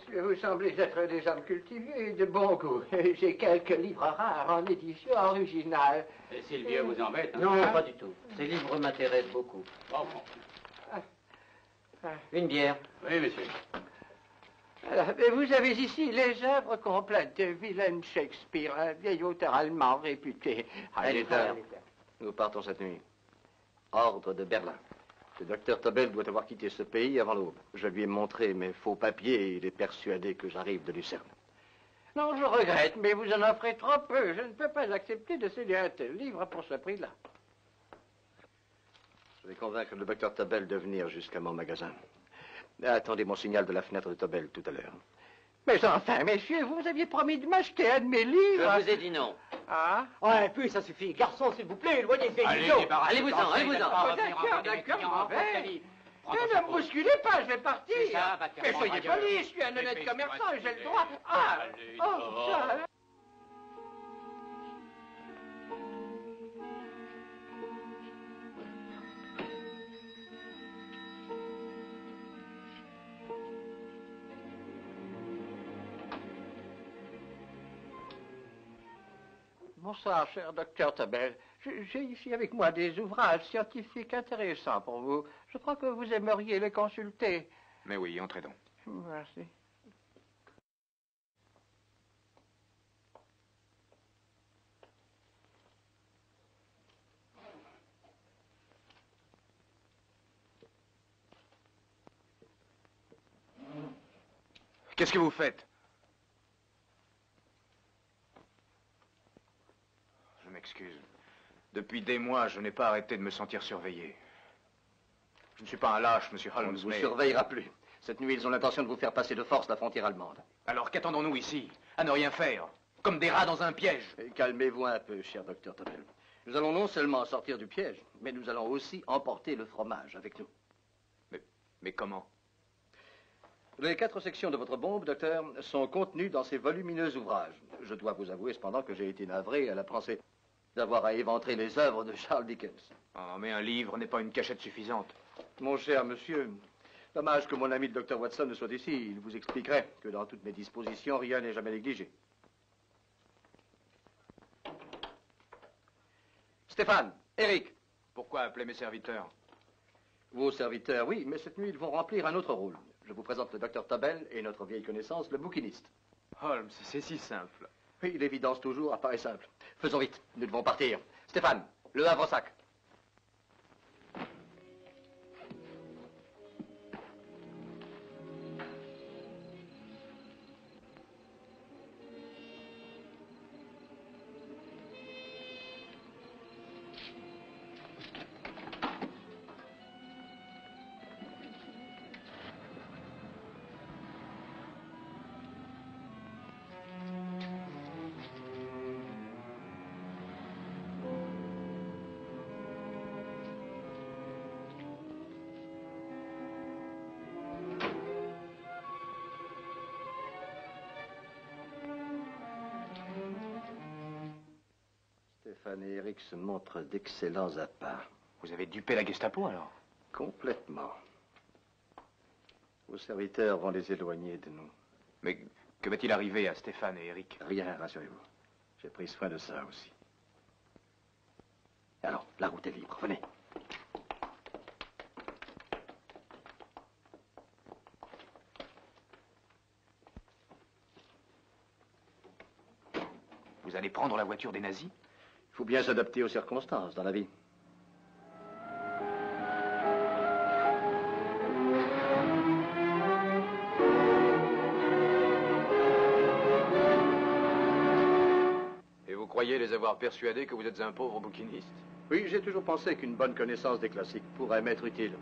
messieurs, vous semblez être des hommes cultivés et de bon goût. J'ai quelques livres rares en édition originale. Et si le vieux vous embête, hein? Non, pas du tout. Ces livres m'intéressent beaucoup. Bon. Une bière. Oui, monsieur. Mais vous avez ici les œuvres complètes de Wilhelm Shakespeare, un vieil auteur allemand réputé. Allez, nous partons cette nuit. Ordre de Berlin. Le docteur Tobel doit avoir quitté ce pays avant l'aube. Je lui ai montré mes faux papiers et il est persuadé que j'arrive de Lucerne. Non, je regrette, mais vous en offrez trop peu. Je ne peux pas accepter de céder un tel livre pour ce prix-là. Je vais convaincre le docteur Tobel de venir jusqu'à mon magasin. Attendez mon signal de la fenêtre de Tobel tout à l'heure. Mais enfin, messieurs, vous aviez promis de m'acheter un de mes livres. Je vous ai dit non. Ah? Ouais, puis ça suffit. Garçon, s'il vous plaît, éloignez-vous. Allez-vous-en, allez-vous-en. D'accord, mais ne me bousculez pas, je vais partir. Mais soyez poli, je suis un honnête commerçant et j'ai le droit. Ah! Oh, ça... Bonsoir, cher docteur Tobel. J'ai ici avec moi des ouvrages scientifiques intéressants pour vous. Je crois que vous aimeriez les consulter. Mais oui, entrez donc. Merci. Qu'est-ce que vous faites? Je m'excuse. Depuis des mois, je n'ai pas arrêté de me sentir surveillé. Je ne suis pas un lâche, monsieur Holmes, On ne vous mais... surveillera plus. Cette nuit, ils ont l'intention de vous faire passer de force la frontière allemande. Alors qu'attendons-nous ici? À ne rien faire? Comme des rats dans un piège? Calmez-vous un peu, cher docteur Tobel. Nous allons non seulement sortir du piège, mais nous allons aussi emporter le fromage avec nous. Mais comment? Les 4 sections de votre bombe, docteur, sont contenues dans ces volumineux ouvrages. Je dois vous avouer cependant que j'ai été navré à la pensée d'avoir à éventrer les œuvres de Charles Dickens. Ah, mais un livre n'est pas une cachette suffisante. Mon cher monsieur, dommage que mon ami le docteur Watson ne soit ici. Il vous expliquerait que dans toutes mes dispositions, rien n'est jamais négligé. Stéphane, Eric. Pourquoi appeler mes serviteurs? Vos serviteurs, oui, mais cette nuit, ils vont remplir un autre rôle. Je vous présente le docteur Tobel et notre vieille connaissance, le bouquiniste. Holmes, c'est si simple. Oui, l'évidence toujours apparaît simple. Faisons vite, nous devons partir. Stéphane, le havre-sac. Stéphane et Eric se montrent d'excellents appâts. Vous avez dupé la Gestapo, alors? Complètement. Vos serviteurs vont les éloigner de nous. Mais que va-t-il arriver à Stéphane et Eric? Rien, rassurez-vous. J'ai pris soin de ça aussi. Alors, la route est libre. Venez. Vous allez prendre la voiture des nazis? Il faut bien s'adapter aux circonstances dans la vie. Et vous croyez les avoir persuadés que vous êtes un pauvre bouquiniste? Oui, j'ai toujours pensé qu'une bonne connaissance des classiques pourrait m'être utile.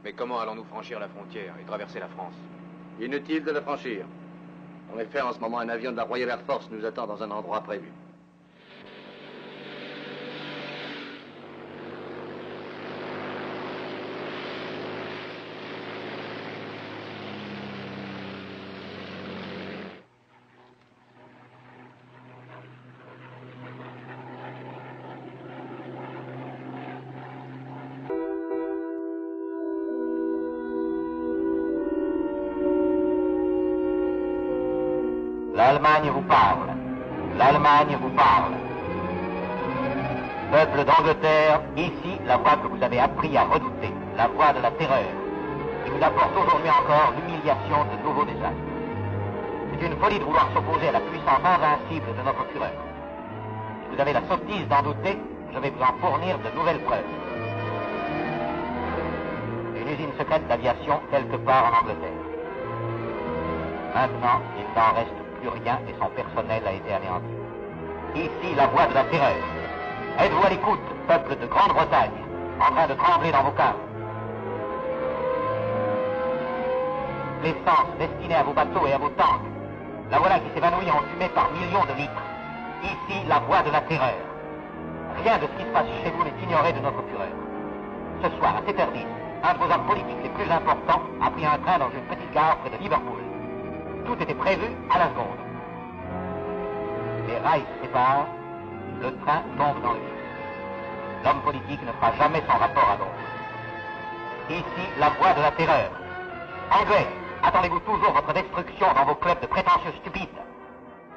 Mais comment allons-nous franchir la frontière et traverser la France? Inutile de la franchir. En effet, en ce moment, un avion de la Royal Air Force nous attend dans un endroit prévu. L'Allemagne vous parle. L'Allemagne vous parle. Peuple d'Angleterre, ici la voix que vous avez appris à redouter, la voix de la terreur, qui vous apporte aujourd'hui encore l'humiliation de nouveaux désastres. C'est une folie de vouloir s'opposer à la puissance invincible de notre Führer. Si vous avez la sottise d'en douter, je vais vous en fournir de nouvelles preuves. Une usine secrète d'aviation quelque part en Angleterre. Maintenant, il n'en reste plus rien et son personnel a été anéanti. Ici, la voix de la terreur. Êtes-vous à l'écoute, peuple de Grande-Bretagne, en train de trembler dans vos cœurs? L'essence destinée à vos bateaux et à vos tanks, la voilà qui s'évanouit en fumée par millions de litres. Ici, la voix de la terreur. Rien de ce qui se passe chez vous n'est ignoré de notre Führer. Ce soir, à 7h10, un de vos hommes politiques les plus importants a pris un train dans une petite gare près de Liverpool. Tout était prévu à la seconde. Les rails se séparent, le train tombe dans le vide. L'homme politique ne fera jamais son rapport à Londres. Ici, la voix de la terreur. Anglais, attendez-vous toujours votre destruction dans vos clubs de prétentieux stupides?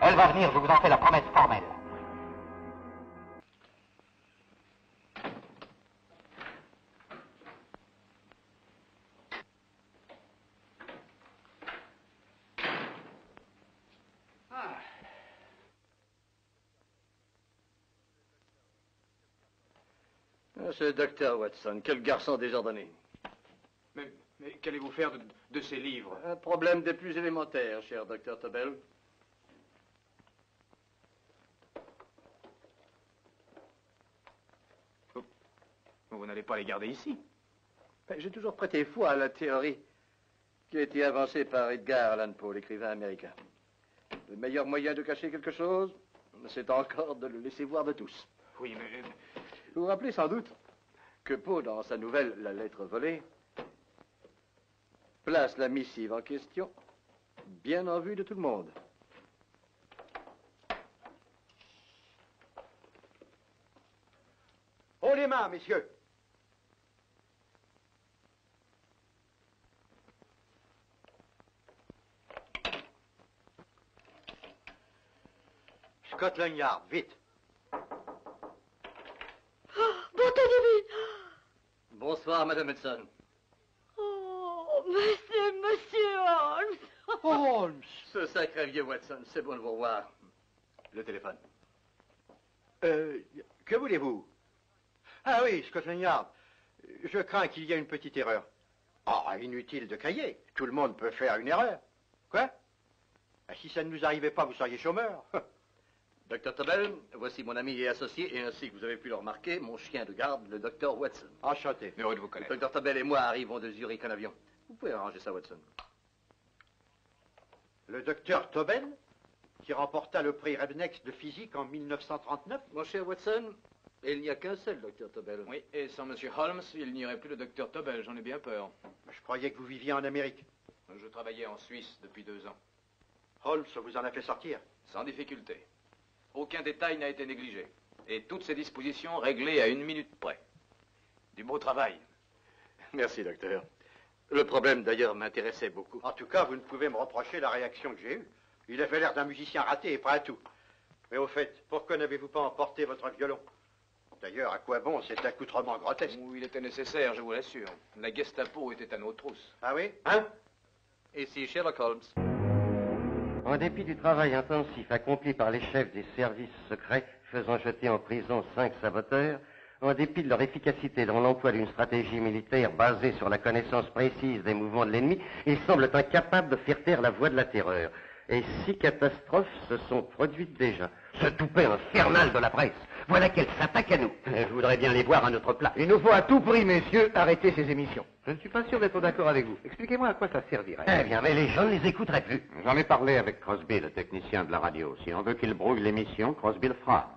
Elle va venir, je vous en fais la promesse formelle. Ce docteur Watson, quel garçon désordonné. Mais qu'allez-vous faire de ces livres? Un problème des plus élémentaires, cher docteur Tobel. Vous n'allez pas les garder ici? J'ai toujours prêté foi à la théorie qui a été avancée par Edgar Allan Poe, l'écrivain américain. Le meilleur moyen de cacher quelque chose, c'est encore de le laisser voir de tous. Oui, mais... Vous vous rappelez sans doute que Poe, dans sa nouvelle La lettre volée, place la missive en question bien en vue de tout le monde. Haut les mains, messieurs. Scotland Yard, vite. Bonté divine! Bonsoir, Madame Hudson. Oh, mais c'est Monsieur Holmes! Holmes! Ce sacré vieux Watson, c'est bon de vous revoir. Le téléphone. Que voulez-vous? Ah oui, Scotland Yard. Je crains qu'il y ait une petite erreur. Ah, inutile de cahier. Tout le monde peut faire une erreur. Quoi? Si ça ne nous arrivait pas, vous seriez chômeur. Docteur Tobel, voici mon ami et associé, et ainsi que vous avez pu le remarquer, mon chien de garde, le docteur Watson. Enchanté. Heureux de vous connaître. Docteur Tobel et moi arrivons de Zurich en avion. Vous pouvez arranger ça, Watson. Le docteur Tobel, qui remporta le prix Rebnex de physique en 1939. Mon cher Watson, il n'y a qu'un seul docteur Tobel. Oui, et sans Monsieur Holmes, il n'y aurait plus de docteur Tobel, j'en ai bien peur. Je croyais que vous viviez en Amérique. Je travaillais en Suisse depuis 2 ans. Holmes vous en a fait sortir. Sans difficulté. Aucun détail n'a été négligé. Et toutes ces dispositions réglées à 1 minute près. Du beau travail. Merci, docteur. Le problème, d'ailleurs, m'intéressait beaucoup. En tout cas, vous ne pouvez me reprocher la réaction que j'ai eue. Il avait l'air d'un musicien raté et prêt à tout. Mais au fait, pourquoi n'avez-vous pas emporté votre violon? D'ailleurs, à quoi bon cet accoutrement grotesque? Où il était nécessaire, je vous l'assure. La Gestapo était à nos trousses. Ah oui? Hein? Ici Sherlock Holmes. En dépit du travail intensif accompli par les chefs des services secrets faisant jeter en prison 5 saboteurs, en dépit de leur efficacité dans l'emploi d'une stratégie militaire basée sur la connaissance précise des mouvements de l'ennemi, ils semblent incapables de faire taire la voix de la terreur. Et 6 catastrophes se sont produites déjà. Ce toupet infernal de la presse, voilà qu'elle s'attaque à nous. Je voudrais bien les voir à notre place. Il nous faut à tout prix, messieurs, arrêter ces émissions. Je ne suis pas sûr d'être d'accord avec vous. Expliquez-moi à quoi ça servirait. Eh bien, mais les gens ne les écouteraient plus. J'en ai parlé avec Crosby, le technicien de la radio. Si on veut qu'il brouille l'émission, Crosby le fera.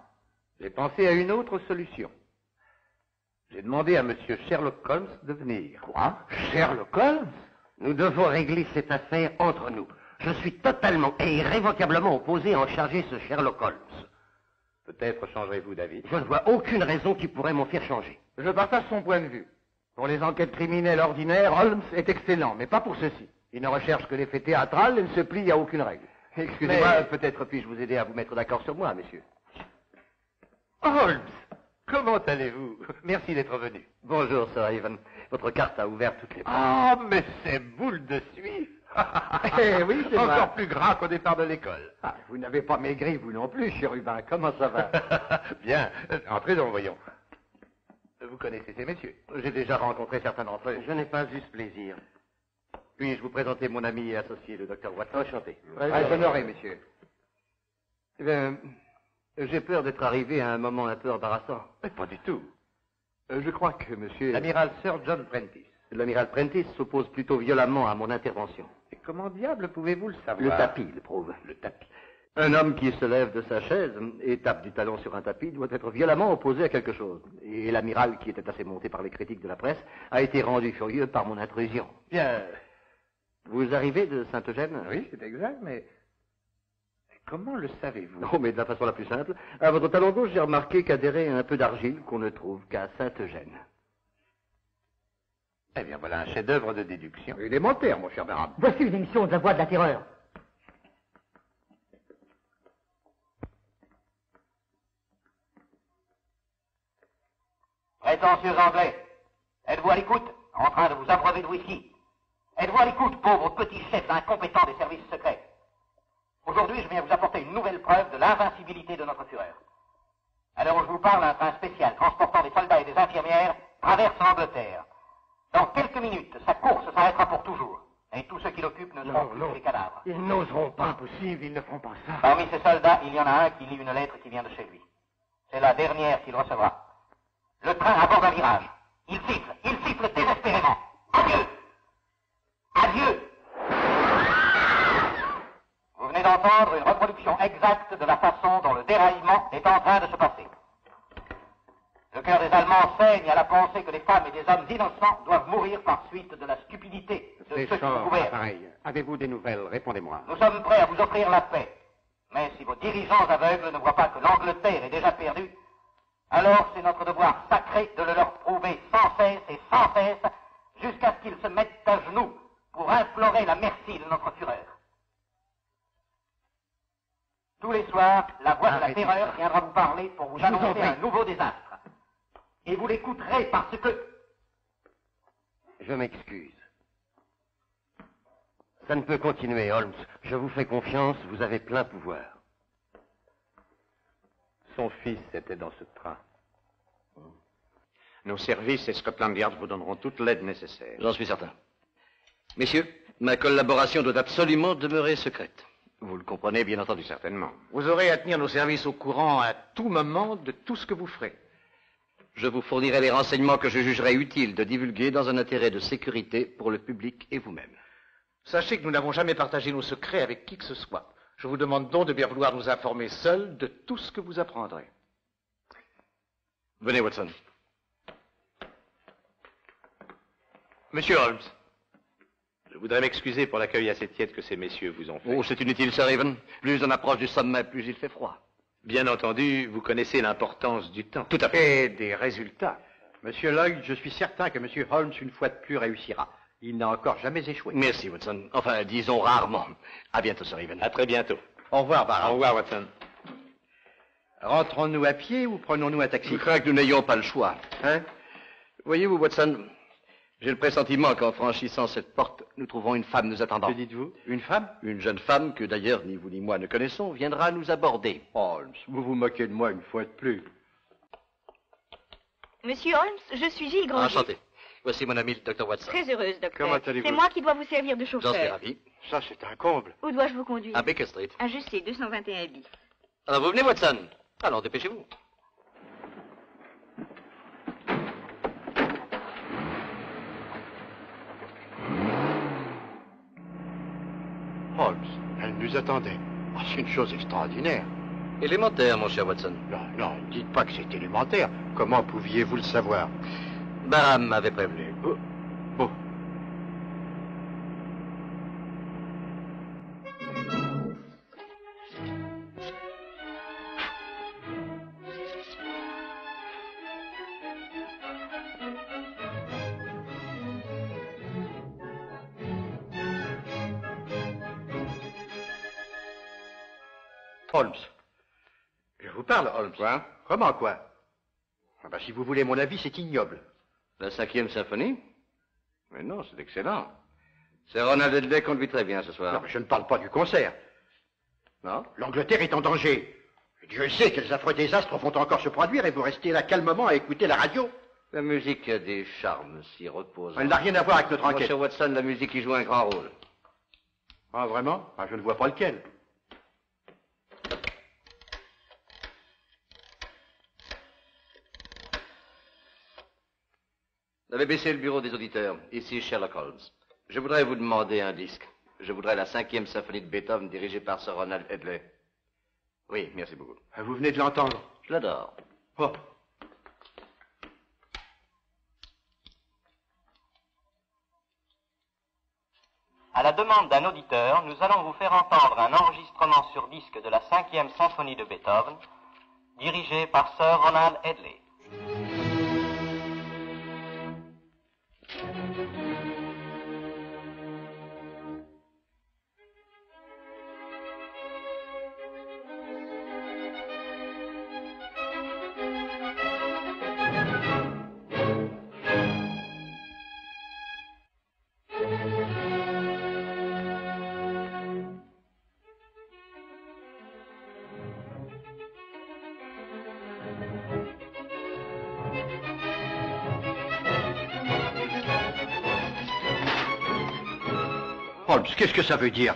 J'ai pensé à une autre solution. J'ai demandé à monsieur Sherlock Holmes de venir. Quoi? Sherlock Holmes? Nous devons régler cette affaire entre nous. Je suis totalement et irrévocablement opposé à en charger ce Sherlock Holmes. Peut-être changerez-vous d'avis. Je ne vois aucune raison qui pourrait m'en faire changer. Je partage son point de vue. Pour les enquêtes criminelles ordinaires, Holmes est excellent, mais pas pour ceci. Il ne recherche que l'effet théâtral et ne se plie à aucune règle. Excusez-moi, peut-être puis-je vous aider à vous mettre d'accord sur moi, monsieur. Holmes, comment allez-vous? Merci d'être venu. Bonjour, Sir Ivan. Votre carte a ouvert toutes les portes. Ah, mais c'est boule de suif. Eh oui, c'est vrai. Encore plus gras qu'au départ de l'école. Ah, vous n'avez pas maigri, vous non plus, chérubin. Comment ça va? Bien, entrez donc, voyons. Vous connaissez ces messieurs? J'ai déjà rencontré certains d'entre eux. Je n'ai pas eu ce plaisir. Puis-je vous présenter mon ami et associé, le docteur Watson? Enchanté. Très honoré, monsieur. Eh bien, j'ai peur d'être arrivé à un moment un peu embarrassant. Mais pas du tout. Je crois que monsieur... L'amiral Sir John Prentice. L'amiral Prentice s'oppose plutôt violemment à mon intervention. Et comment diable pouvez-vous le savoir? Le tapis le prouve. Le tapis. Un homme qui se lève de sa chaise et tape du talon sur un tapis doit être violemment opposé à quelque chose. Et l'amiral, qui était assez monté par les critiques de la presse, a été rendu furieux par mon intrusion. Bien. Vous arrivez de Saint-Eugène? Oui, c'est exact, mais comment le savez-vous? Oh, mais de la façon la plus simple. À votre talon gauche, j'ai remarqué qu'adhérait un peu d'argile qu'on ne trouve qu'à Saint-Eugène. Eh bien, voilà un chef-d'œuvre de déduction. Élémentaire, mon cher Barham. Voici une émission de la Voix de la Terreur. Prétentieux Anglais, êtes-vous à l'écoute, en train de vous abreuver de whisky? Êtes-vous à l'écoute, pauvre petit chef incompétent des services secrets? Aujourd'hui, je viens vous apporter une nouvelle preuve de l'invincibilité de notre Führer. À l'heure où je vous parle, un train spécial transportant des soldats et des infirmières traverse l'Angleterre. Dans quelques minutes, sa course s'arrêtera pour toujours. Et tous ceux qui l'occupent ne seront plus que des cadavres. Ils n'oseront pas. Impossible, ils ne feront pas ça. Parmi ces soldats, il y en a un qui lit une lettre qui vient de chez lui. C'est la dernière qu'il recevra. Le train aborde un virage. Il siffle désespérément. Adieu! Adieu! Vous venez d'entendre une reproduction exacte de la façon dont le déraillement est en train de se passer. Le cœur des Allemands saigne à la pensée que des femmes et des hommes innocents doivent mourir par suite de la stupidité de ceux qui nous gouvernent. Pareil. Avez-vous des nouvelles? Répondez-moi. Nous sommes prêts à vous offrir la paix. Mais si vos dirigeants aveugles ne voient pas que l'Angleterre est déjà perdue, alors c'est notre devoir sacré de le leur prouver sans cesse et sans cesse, jusqu'à ce qu'ils se mettent à genoux pour implorer la merci de notre Führer. Tous les soirs, la Voix de la Terreur viendra vous parler pour vous annoncer un nouveau désastre. Et vous l'écouterez parce que... Je m'excuse. Ça ne peut continuer, Holmes. Je vous fais confiance, vous avez plein pouvoir. Son fils était dans ce train. Nos services et Scotland Yard vous donneront toute l'aide nécessaire. J'en suis certain. Messieurs, ma collaboration doit absolument demeurer secrète. Vous le comprenez, bien entendu. Certainement. Vous aurez à tenir nos services au courant à tout moment de tout ce que vous ferez. Je vous fournirai les renseignements que je jugerai utiles de divulguer dans un intérêt de sécurité pour le public et vous-même. Sachez que nous n'avons jamais partagé nos secrets avec qui que ce soit. Je vous demande donc de bien vouloir nous informer seuls de tout ce que vous apprendrez. Venez, Watson. Monsieur Holmes. Je voudrais m'excuser pour l'accueil assez tiède que ces messieurs vous ont fait. Oh, c'est inutile, Sir Raven. Plus on approche du sommet, plus il fait froid. Bien entendu, vous connaissez l'importance du temps. Tout à fait. Et des résultats. Monsieur Lloyd, je suis certain que monsieur Holmes, une fois de plus, réussira. Il n'a encore jamais échoué. Merci, Watson. Enfin, disons rarement. À bientôt, Sir Raven. À très bientôt. Au revoir, Barham. Au revoir, Watson. Rentrons-nous à pied ou prenons-nous un taxi? Je crains que nous n'ayons pas le choix. Hein? Voyez-vous, Watson, j'ai le pressentiment qu'en franchissant cette porte, nous trouverons une femme nous attendant. Que dites-vous? Une femme? Une jeune femme que d'ailleurs ni vous ni moi ne connaissons viendra nous aborder. Holmes, vous vous moquez de moi une fois de plus. Monsieur Holmes, je suis Gilles Grandier. Enchanté. Voici mon ami, le docteur Watson. Très heureuse, docteur. Comment allez-vous? C'est moi qui dois vous servir de J'en chauffeur. suis ravi. Ça, c'est un comble. Où dois-je vous conduire? À Baker Street. À je sais, 221 bis. Alors, vous venez, Watson. Alors, dépêchez-vous. Holmes, elle nous attendait. Ah, c'est une chose extraordinaire. Élémentaire, mon cher Watson. Non, non, dites pas que c'est élémentaire. Comment pouviez-vous le savoir? Barham m'avait prévenu. Bon. Holmes. Je vous parle, Holmes. Quoi? Comment, quoi? Ah ben, si vous voulez mon avis, c'est ignoble. La 5e symphonie? Mais non, c'est excellent. C'est Ronald Edley conduit très bien ce soir. Non, mais je ne parle pas du concert. Non? L'Angleterre est en danger. Dieu sait quels affreux désastres vont encore se produire et vous restez là calmement à écouter la radio. La musique a des charmes si reposants. Elle n'a rien à voir avec notre Mon enquête. cher Watson, la musique y joue un grand rôle. Ah, vraiment? Ah, je ne vois pas lequel. La BBC, le bureau des auditeurs. Ici Sherlock Holmes. Je voudrais vous demander un disque. Je voudrais la 5e symphonie de Beethoven dirigée par Sir Ronald Edley. Oui, merci beaucoup. Vous venez de l'entendre. Je l'adore. Oh. À la demande d'un auditeur, nous allons vous faire entendre un enregistrement sur disque de la 5e symphonie de Beethoven, dirigée par Sir Ronald Edley. Holmes, qu'est-ce que ça veut dire?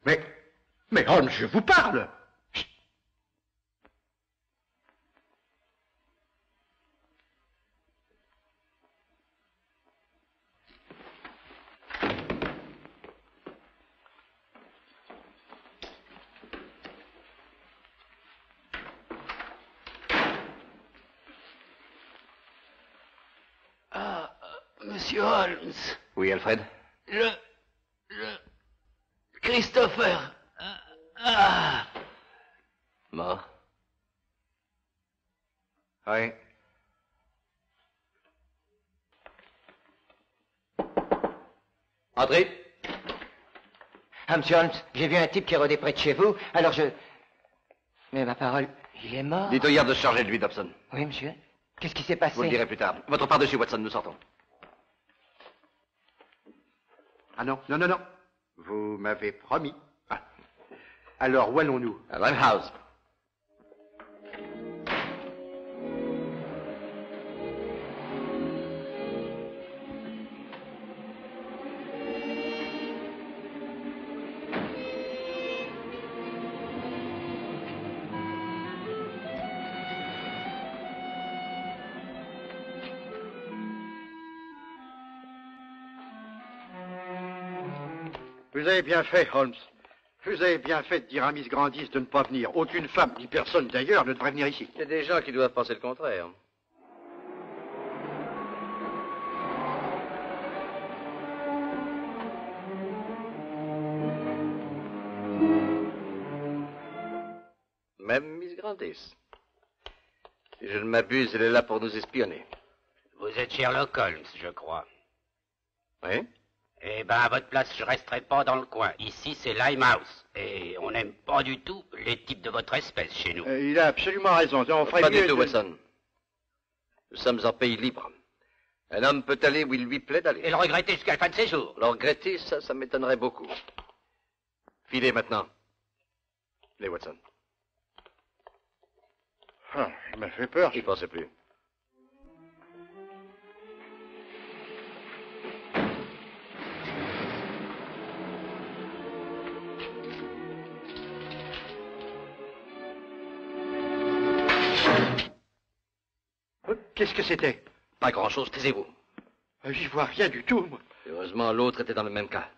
Mais Holmes, je vous parle. Chut. Ah, monsieur Holmes. Oui, Alfred? Christopher. Mort? Oui. Entrez. Ah, monsieur Holmes, j'ai vu un type qui rôdait près de chez vous, alors je... Mais ma parole, il est mort. Dites au Yard de charger de lui, Dobson. Oui, monsieur. Qu'est-ce qui s'est passé? Vous le direz plus tard. Votre par-dessus, Watson, nous sortons. Ah non, non, non, non. Vous m'avez promis. Ah. Alors, où allons-nous? À Limehouse. Vous avez bien fait, Holmes. Vous avez bien fait de dire à Miss Grandis de ne pas venir. Aucune femme, ni personne d'ailleurs, ne devrait venir ici. Il y a des gens qui doivent penser le contraire. Même Miss Grandis. Si je ne m'abuse, elle est là pour nous espionner. Vous êtes Sherlock Holmes, je crois. Oui? Eh ben, à votre place, je resterai pas dans le coin. Ici, c'est Limehouse. Et on n'aime pas du tout les types de votre espèce chez nous. Il a absolument raison. On ferait Pas mieux du tout, de- Watson. Nous sommes en pays libre. Un homme peut aller où il lui plaît d'aller. Et le regretter jusqu'à la fin de ses jours. Le regretter, ça m'étonnerait beaucoup. Filez maintenant. Les Watson. Ah, il m'a fait peur. N'y pensez plus. Qu'est-ce que c'était? Pas grand-chose, taisez-vous. J'y vois rien du tout, moi. Heureusement, l'autre était dans le même cas.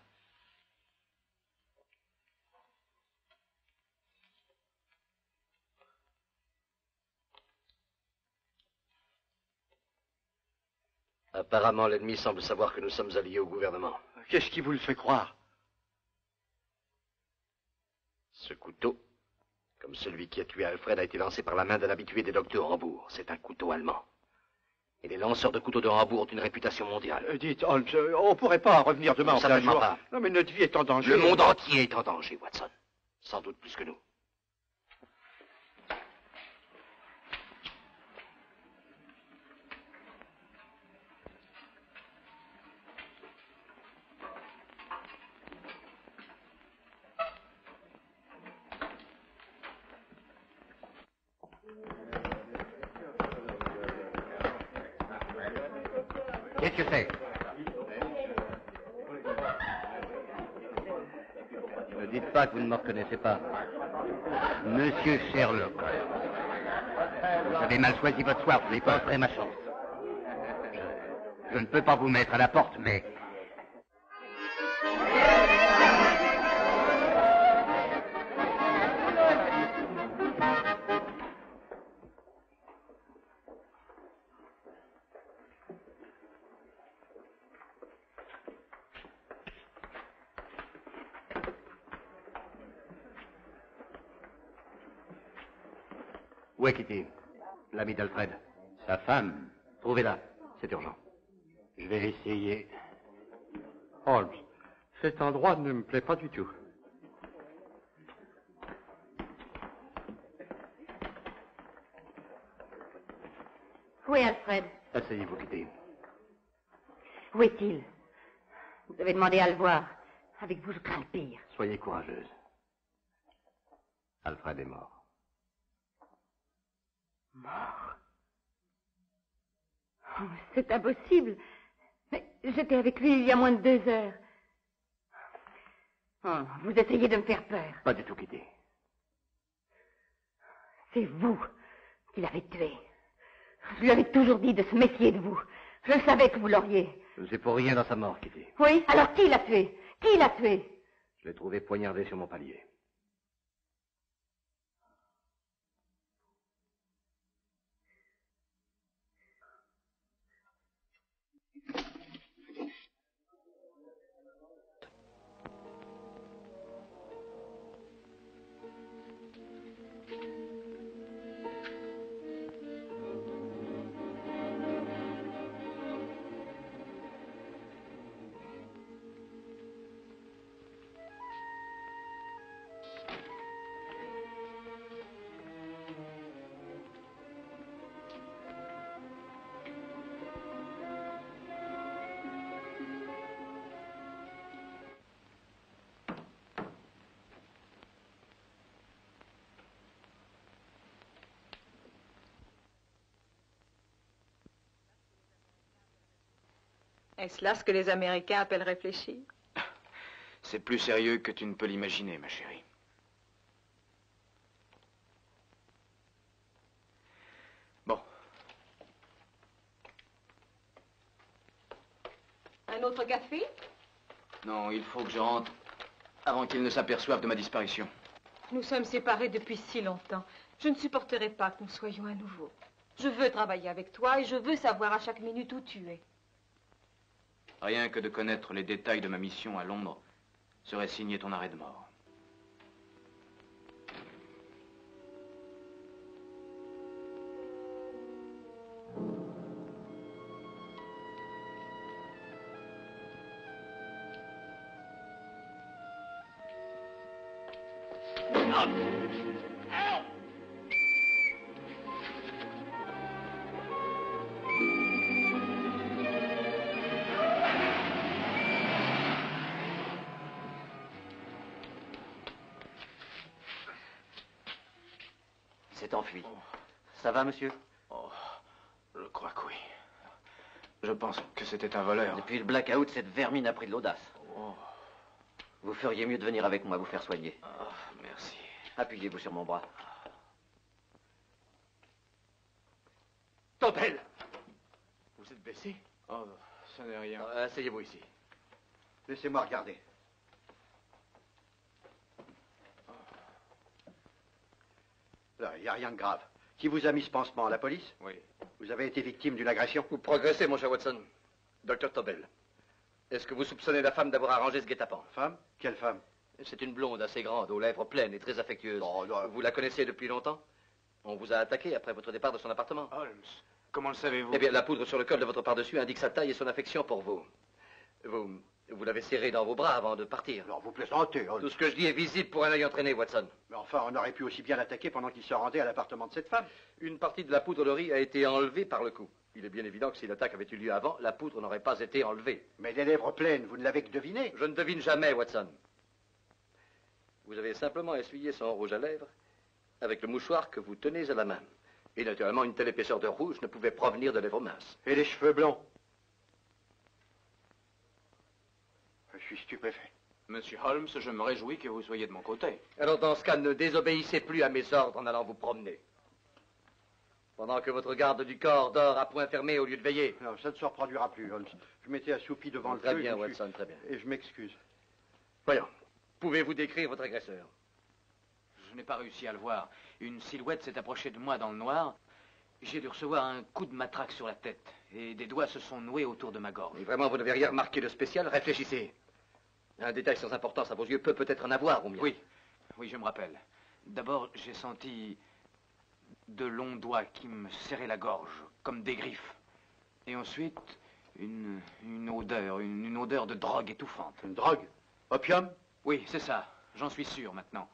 Apparemment, l'ennemi semble savoir que nous sommes alliés au gouvernement. Qu'est-ce qui vous le fait croire? Ce couteau, comme celui qui a tué Alfred, a été lancé par la main d'un habitué des docks de Hambourg. C'est un couteau allemand. Et les lanceurs de couteaux de Hambourg ont une réputation mondiale. Dites, Holmes, on pourrait pas revenir demain en plein Certainement jour. pas. Non, mais notre vie est en danger. Le monde entier est en danger, Watson. Sans doute plus que nous. Qu'est-ce que c'est? Ne dites pas que vous ne me reconnaissez pas. Monsieur Sherlock. Vous avez mal choisi votre soir, vous n'avez pas offert ma chance. Je ne peux pas vous mettre à la porte, mais... Où est Kitty? L'ami d'Alfred. Sa femme. Trouvez-la. C'est urgent. Je vais essayer. Holmes, cet endroit ne me plaît pas du tout. Où est Alfred? Asseyez-vous, Kitty. Où est-il? Vous avez demandé à le voir. Avec vous, je crains le pire. Soyez courageuse. Alfred est mort. Mort? Oh, c'est impossible. Mais j'étais avec lui il y a moins de 2 heures. Oh, vous essayez de me faire peur. Pas du tout, Kitty. C'est vous qui l'avez tué. Je lui avais toujours dit de se méfier de vous. Je savais que vous l'auriez. Je ne sais pour rien dans sa mort, Kitty. Oui? Alors qui l'a tué? Qui l'a tué? Je l'ai trouvé poignardé sur mon palier. Est-ce là ce que les Américains appellent réfléchir? C'est plus sérieux que tu ne peux l'imaginer, ma chérie. Bon. Un autre café? Non, il faut que je rentre avant qu'ils ne s'aperçoivent de ma disparition. Nous sommes séparés depuis si longtemps. Je ne supporterai pas que nous soyons à nouveau. Je veux travailler avec toi et je veux savoir à chaque minute où tu es. Rien que de connaître les détails de ma mission à Londres serait signer ton arrêt de mort. S'est enfui. Ça va, monsieur? Oh, je crois que oui. Je pense que c'était un voleur. Depuis le blackout, cette vermine a pris de l'audace. Oh. Vous feriez mieux de venir avec moi vous faire soigner. Oh, merci. Appuyez-vous sur mon bras. Tobel! Vous êtes blessé? Oh, ça n'est rien. Asseyez-vous ici. Laissez-moi regarder. Là, il n'y a rien de grave. Qui vous a mis ce pansement? La police? Oui. Vous avez été victime d'une agression? Vous progressez, mon cher Watson. Docteur Tobel, est-ce que vous soupçonnez la femme d'avoir arrangé ce guet-apens? Femme? Quelle femme? C'est une blonde assez grande, aux lèvres pleines et très affectueuse. Vous la connaissez depuis longtemps? On vous a attaqué après votre départ de son appartement. Holmes, comment le savez-vous? Eh bien, la poudre sur le col de votre pardessus indique sa taille et son affection pour vous. Vous l'avez serré dans vos bras avant de partir. Non, vous plaisantez, Holmes. Tout ce que je dis est visible pour un œil entraîné, Watson. Mais enfin, on aurait pu aussi bien l'attaquer pendant qu'il se rendait à l'appartement de cette femme. Une partie de la poudre de riz a été enlevée par le coup. Il est bien évident que si l'attaque avait eu lieu avant, la poudre n'aurait pas été enlevée. Mais les lèvres pleines, vous ne l'avez que deviné. Je ne devine jamais, Watson. Vous avez simplement essuyé son rouge à lèvres avec le mouchoir que vous tenez à la main. Et naturellement, une telle épaisseur de rouge ne pouvait provenir de lèvres minces. Et les cheveux blonds? Je suis stupéfait. Monsieur Holmes, je me réjouis que vous soyez de mon côté. Alors dans ce cas, ne désobéissez plus à mes ordres en allant vous promener. Pendant que votre garde du corps dort à point fermé au lieu de veiller. Non, ça ne se reproduira plus, Holmes. Je m'étais assoupi devant le feu. Très bien, Watson, très bien. Et je m'excuse. Voyons, pouvez-vous décrire votre agresseur? Je n'ai pas réussi à le voir. Une silhouette s'est approchée de moi dans le noir. J'ai dû recevoir un coup de matraque sur la tête. Et des doigts se sont noués autour de ma gorge. Et vraiment, vous n'avez rien remarqué de spécial? Réfléchissez. Un détail sans importance à vos yeux peut-être en avoir, au mieux. Oui, oui, je me rappelle. D'abord, j'ai senti de longs doigts qui me serraient la gorge, comme des griffes. Et ensuite, une odeur de drogue étouffante. Une drogue? Opium? Oui, c'est ça. J'en suis sûr maintenant.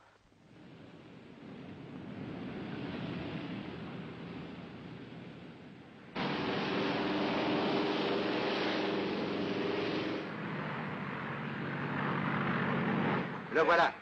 Le voilà.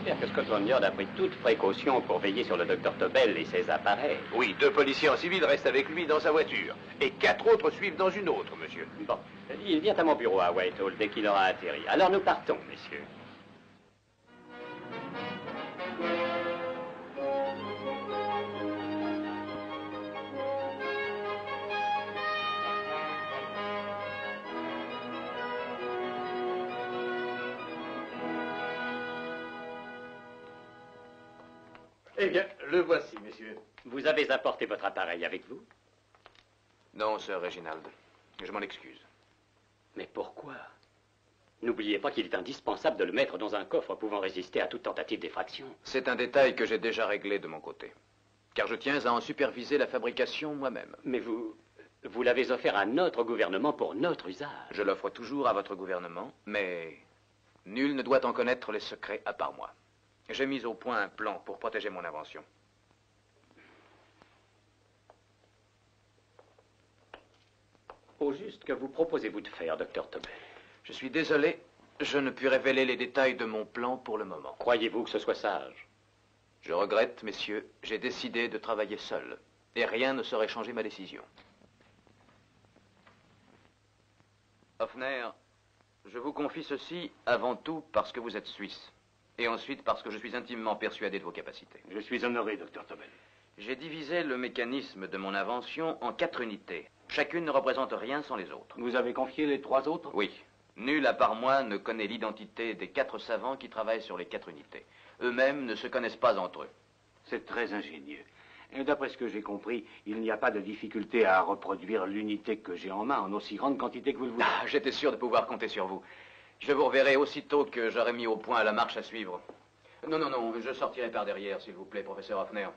J'espère que Scotland Yard a pris toute précaution pour veiller sur le docteur Tobel et ses appareils. Oui, 2 policiers en civil restent avec lui dans sa voiture. Et 4 autres suivent dans une autre, monsieur. Bon, il vient à mon bureau à Whitehall dès qu'il aura atterri. Alors nous partons, messieurs. Eh bien, le voici, messieurs. Vous avez apporté votre appareil avec vous? Non, Sir Reginald. Je m'en excuse. Mais pourquoi? N'oubliez pas qu'il est indispensable de le mettre dans un coffre pouvant résister à toute tentative d'effraction. C'est un détail que j'ai déjà réglé de mon côté. Car je tiens à en superviser la fabrication moi-même. Mais vous l'avez offert à notre gouvernement pour notre usage. Je l'offre toujours à votre gouvernement, mais nul ne doit en connaître les secrets à part moi. J'ai mis au point un plan pour protéger mon invention. Au juste, que vous proposez-vous de faire, docteur Tobel? Je suis désolé, je ne puis révéler les détails de mon plan pour le moment. Croyez-vous que ce soit sage? Je regrette, messieurs, j'ai décidé de travailler seul. Et rien ne saurait changer ma décision. Hoffner, je vous confie ceci avant tout parce que vous êtes suisse. Et ensuite parce que je suis intimement persuadé de vos capacités. Je suis honoré, docteur Tobel. J'ai divisé le mécanisme de mon invention en 4 unités. Chacune ne représente rien sans les autres. Vous avez confié les 3 autres? Oui. Nul à part moi ne connaît l'identité des 4 savants qui travaillent sur les 4 unités. Eux-mêmes ne se connaissent pas entre eux. C'est très ingénieux. Et d'après ce que j'ai compris, il n'y a pas de difficulté à reproduire l'unité que j'ai en main en aussi grande quantité que vous le voulez. Ah, j'étais sûr de pouvoir compter sur vous. Je vous reverrai aussitôt que j'aurai mis au point la marche à suivre. Non, non, non, je sortirai par derrière, s'il vous plaît, professeur Hoffner.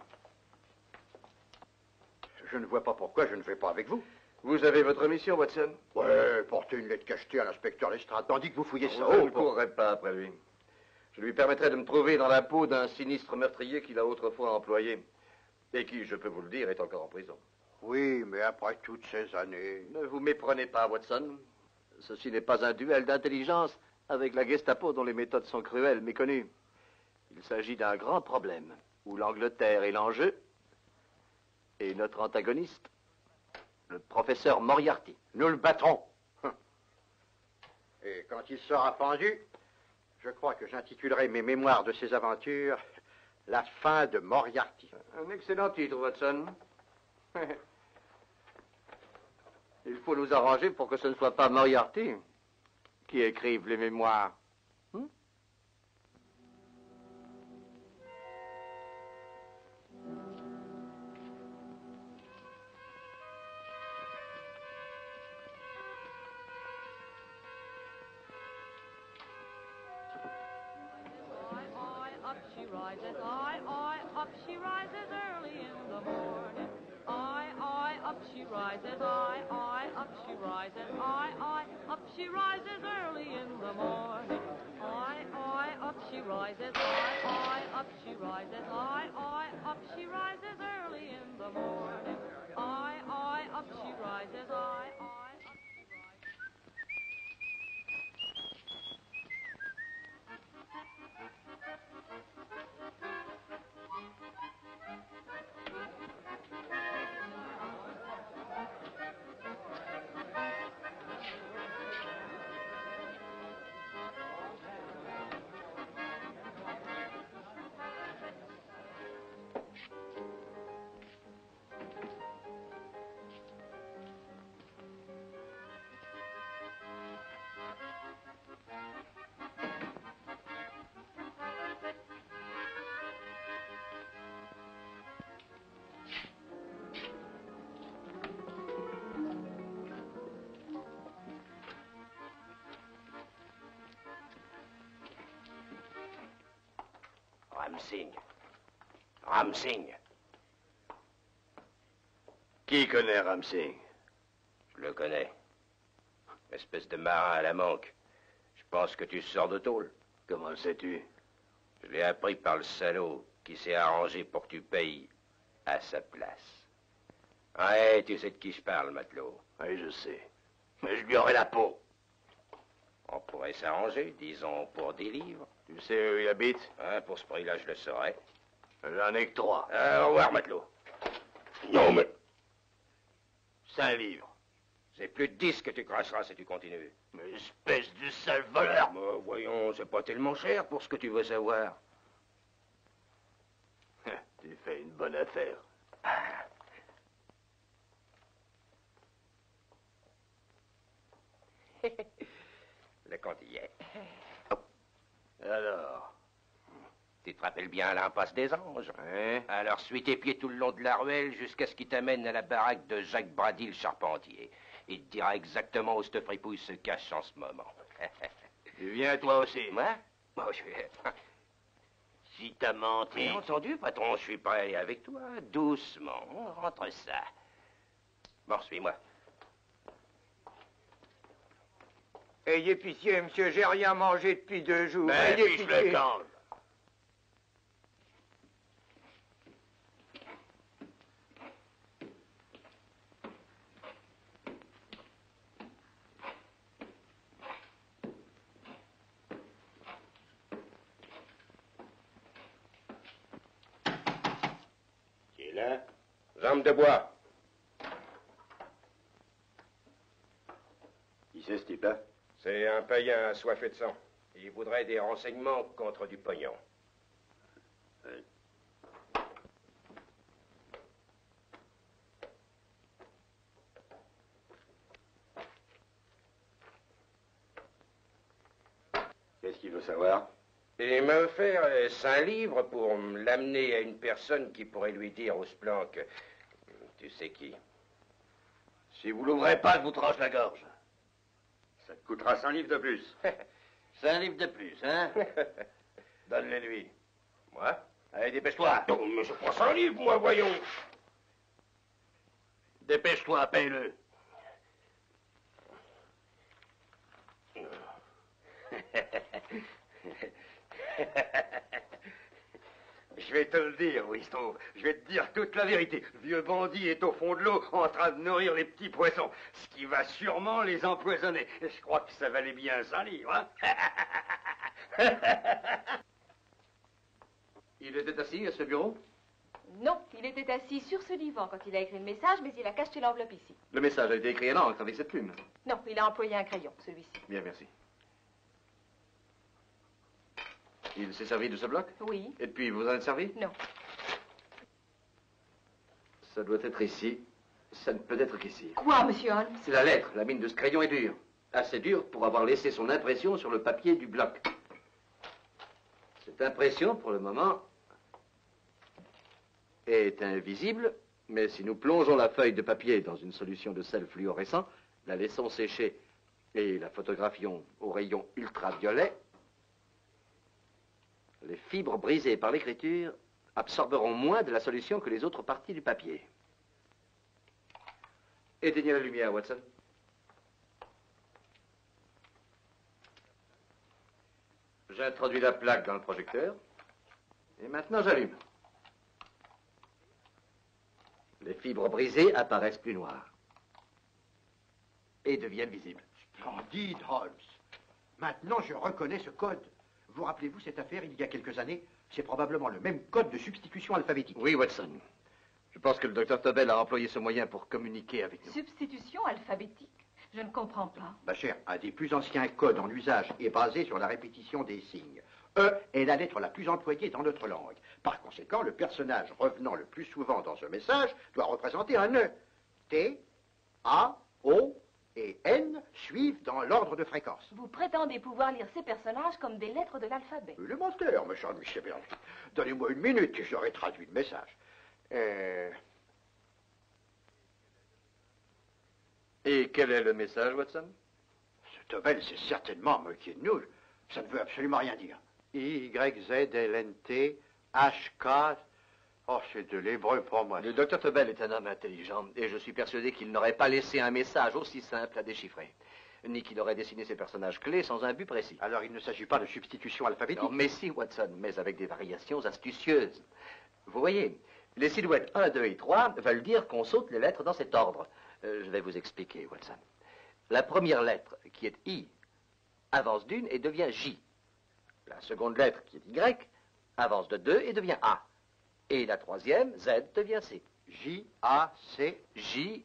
Je ne vois pas pourquoi je ne vais pas avec vous. Vous avez votre mission, Watson? Ouais, porter une lettre cachetée à l'inspecteur Lestrade, tandis que vous fouillez ça. Je ne courrai pas après lui. Je lui permettrai de me trouver dans la peau d'un sinistre meurtrier qu'il a autrefois employé. Et qui, je peux vous le dire, est encore en prison. Oui, mais après toutes ces années... Ne vous méprenez pas, Watson. Ceci n'est pas un duel d'intelligence avec la Gestapo dont les méthodes sont cruelles, méconnues. Il s'agit d'un grand problème où l'Angleterre est l'enjeu et notre antagoniste, le professeur Moriarty. Nous le battrons. Et quand il sera pendu, je crois que j'intitulerai mes mémoires de ses aventures « La fin de Moriarty ». Un excellent titre, Watson. Il faut nous arranger pour que ce ne soit pas Moriarty qui écrive les mémoires. rises, up she rises early in the morning. Up she rises, up she rises, up she rises early in the morning. Up she rises, up she rises, up she rises early in the morning. Up she rises, Ramsing. Qui connaît Ramsing? Je le connais. Espèce de marin à la manque. Je pense que tu sors de tôle. Comment le sais-tu? Je l'ai appris par le salaud qui s'est arrangé pour que tu payes à sa place. Ouais, tu sais de qui je parle, matelot. Oui, je sais. Mais je lui aurai la peau. On pourrait s'arranger, disons, pour des livres. Tu sais où il habite? Hein, pour ce prix-là, je le saurais. J'en ai que 3. Au revoir, matelot. Non, mais... 5 livres. C'est plus de 10 que tu cracheras si tu continues. Mais espèce de sale voleur! Voyons, c'est pas tellement cher pour ce que tu veux savoir. Tu fais une bonne affaire. Le compte y est. Alors? Tu te rappelles bien l'impasse des Anges? Hein? Alors suis tes pieds tout le long de la ruelle jusqu'à ce qu'il t'amène à la baraque de Jacques Brady le charpentier. Il te dira exactement où cette fripouille se cache en ce moment. Tu viens toi aussi? Moi? Moi, je vais... Si t'as menti... Bien entendu, patron, je suis prêt avec toi. Doucement, on rentre ça. Bon, suis-moi. Ayez pitié, monsieur, j'ai rien mangé depuis 2 jours. Mais Ayez fiche pitié. le camp. Qui est là? Jambe de bois. Qui c'est ce type-là? C'est un païen assoiffé de sang. Il voudrait des renseignements contre du pognon. Qu'est-ce qu'il veut savoir? Il m'a offert 5 livres pour l'amener à une personne qui pourrait lui dire où se planque. Tu sais qui? Si vous l'ouvrez pas, je vous tranche la gorge. Ça te coûtera 100 livres de plus. 5 livres de plus, hein? Donne-les lui. Moi? Allez, dépêche-toi. Non, mais je prends 100 livres, moi, voyons. Dépêche-toi, paye-le. Je vais te le dire, Wisto. Je vais te dire toute la vérité. Le vieux bandit est au fond de l'eau en train de nourrir les petits poissons, ce qui va sûrement les empoisonner. Et je crois que ça valait bien 100 livres, hein? Il était assis à ce bureau? Non, il était assis sur ce divan quand il a écrit le message, mais il a caché l'enveloppe ici. Le message a été écrit à l'encre avec cette plume. Non, il a employé un crayon, celui-ci. Bien, merci. Il s'est servi de ce bloc? Oui. Et puis, vous en êtes servi? Non. Ça doit être ici. Ça ne peut être qu'ici. Quoi, monsieur Holmes? C'est la lettre. La mine de ce crayon est dure. Assez dure pour avoir laissé son impression sur le papier du bloc. Cette impression, pour le moment, est invisible, mais si nous plongeons la feuille de papier dans une solution de sel fluorescent, la laissons sécher et la photographions au rayon ultraviolet, Les fibres brisées par l'écriture absorberont moins de la solution que les autres parties du papier. Éteignez la lumière, Watson. J'introduis la plaque dans le projecteur. Et maintenant, j'allume. Les fibres brisées apparaissent plus noires. Et deviennent visibles. Splendide, Holmes. Maintenant, je reconnais ce code. Vous rappelez-vous cette affaire il y a quelques années? C'est probablement le même code de substitution alphabétique. Oui, Watson. Je pense que le docteur Tobel a employé ce moyen pour communiquer avec nous. Substitution alphabétique? Je ne comprends pas. Ma chère, un des plus anciens codes en usage est basé sur la répétition des signes. E est la lettre la plus employée dans notre langue. Par conséquent, le personnage revenant le plus souvent dans ce message doit représenter un E. T, A, O et N suivent dans l'ordre de fréquence. Vous prétendez pouvoir lire ces personnages comme des lettres de l'alphabet. Le menteur, méchant Michel Berger. Donnez-moi une minute et j'aurai traduit le message. Et quel est le message, Watson? Ce Tobel s'est certainement moqué de nous. Ça ne veut absolument rien dire. I-Y-Z-L-N-T H-K... Oh, c'est de l'hébreu pour moi. Le docteur Tobel est un homme intelligent, et je suis persuadé qu'il n'aurait pas laissé un message aussi simple à déchiffrer, ni qu'il aurait dessiné ses personnages clés sans un but précis. Alors il ne s'agit pas de substitution alphabétique? Non, mais si, Watson, mais avec des variations astucieuses. Vous voyez, les silhouettes 1, 2 et 3 veulent dire qu'on saute les lettres dans cet ordre. Je vais vous expliquer, Watson. La première lettre, qui est I, avance d'une et devient J. La seconde lettre, qui est Y, avance de 2 et devient A. Et la troisième, Z, devient C. J-A-C. J-A-C-O-B-D-U-R-R-E-R.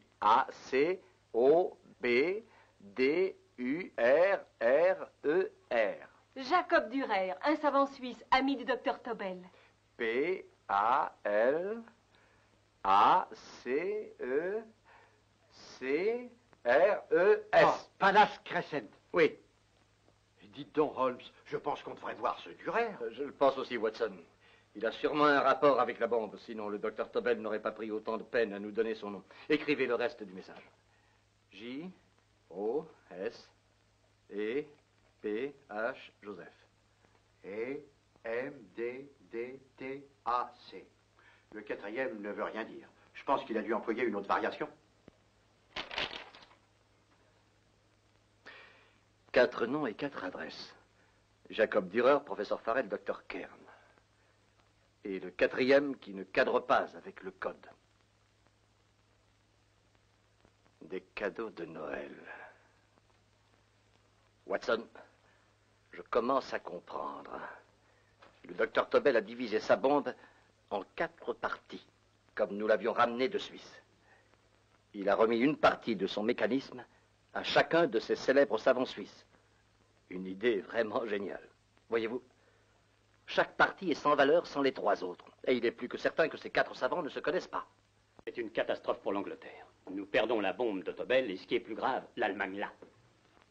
Jacob Dürer, un savant suisse, ami du docteur Tobel. P-A-L-A-C-E-C-R-E-S. Oh, Palas Crescent. Oui. Dites donc, Holmes, je pense qu'on devrait voir ce Dürer. Je le pense aussi, Watson. Il a sûrement un rapport avec la bombe, sinon le docteur Tobel n'aurait pas pris autant de peine à nous donner son nom. Écrivez le reste du message. J-O-S-E-P-H Joseph. E-M-D-D-T-A-C. Le quatrième ne veut rien dire. Je pense qu'il a dû employer une autre variation. 4 noms et 4 adresses. Jacob Dürer, professeur Farrell, docteur Kern. Et le quatrième qui ne cadre pas avec le code. Des cadeaux de Noël. Watson, je commence à comprendre. Le docteur Tobel a divisé sa bombe en 4 parties, comme nous l'avions ramené de Suisse. Il a remis une partie de son mécanisme à chacun de ces célèbres savants suisses. Une idée vraiment géniale. Voyez-vous, chaque partie est sans valeur sans les 3 autres. Et il est plus que certain que ces 4 savants ne se connaissent pas. C'est une catastrophe pour l'Angleterre. Nous perdons la bombe de Tobel et ce qui est plus grave, l'Allemagne là.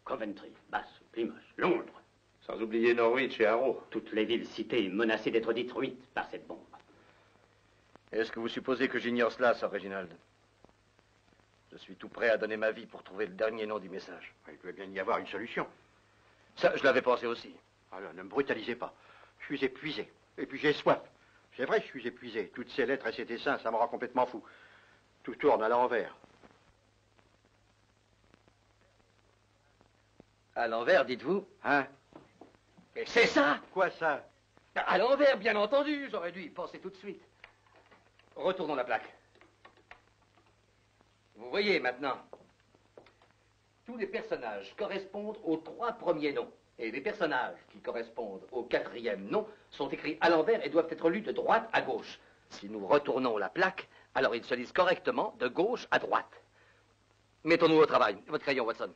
Coventry, Bath, Plymouth, Londres. Sans oublier Norwich et Harrow. Toutes les villes citées menacées d'être détruites par cette bombe. Est-ce que vous supposez que j'ignore cela, Sir Reginald? Je suis tout prêt à donner ma vie pour trouver le dernier nom du message. Il doit bien y avoir une solution. Ça, je l'avais pensé aussi. Alors, ne me brutalisez pas. Je suis épuisé. Et puis j'ai soif. C'est vrai, je suis épuisé. Toutes ces lettres et ces dessins, ça me rend complètement fou. Tout tourne à l'envers. À l'envers, dites-vous? Hein? Et c'est ça! Quoi ça? À l'envers, bien entendu. J'aurais dû y penser tout de suite. Retournons la plaque. Vous voyez maintenant, tous les personnages correspondent aux 3 premiers noms. Et les personnages qui correspondent au 4e nom sont écrits à l'envers et doivent être lus de droite à gauche. Si nous retournons la plaque, alors ils se lisent correctement de gauche à droite. Mettons-nous au travail. Votre crayon, Watson.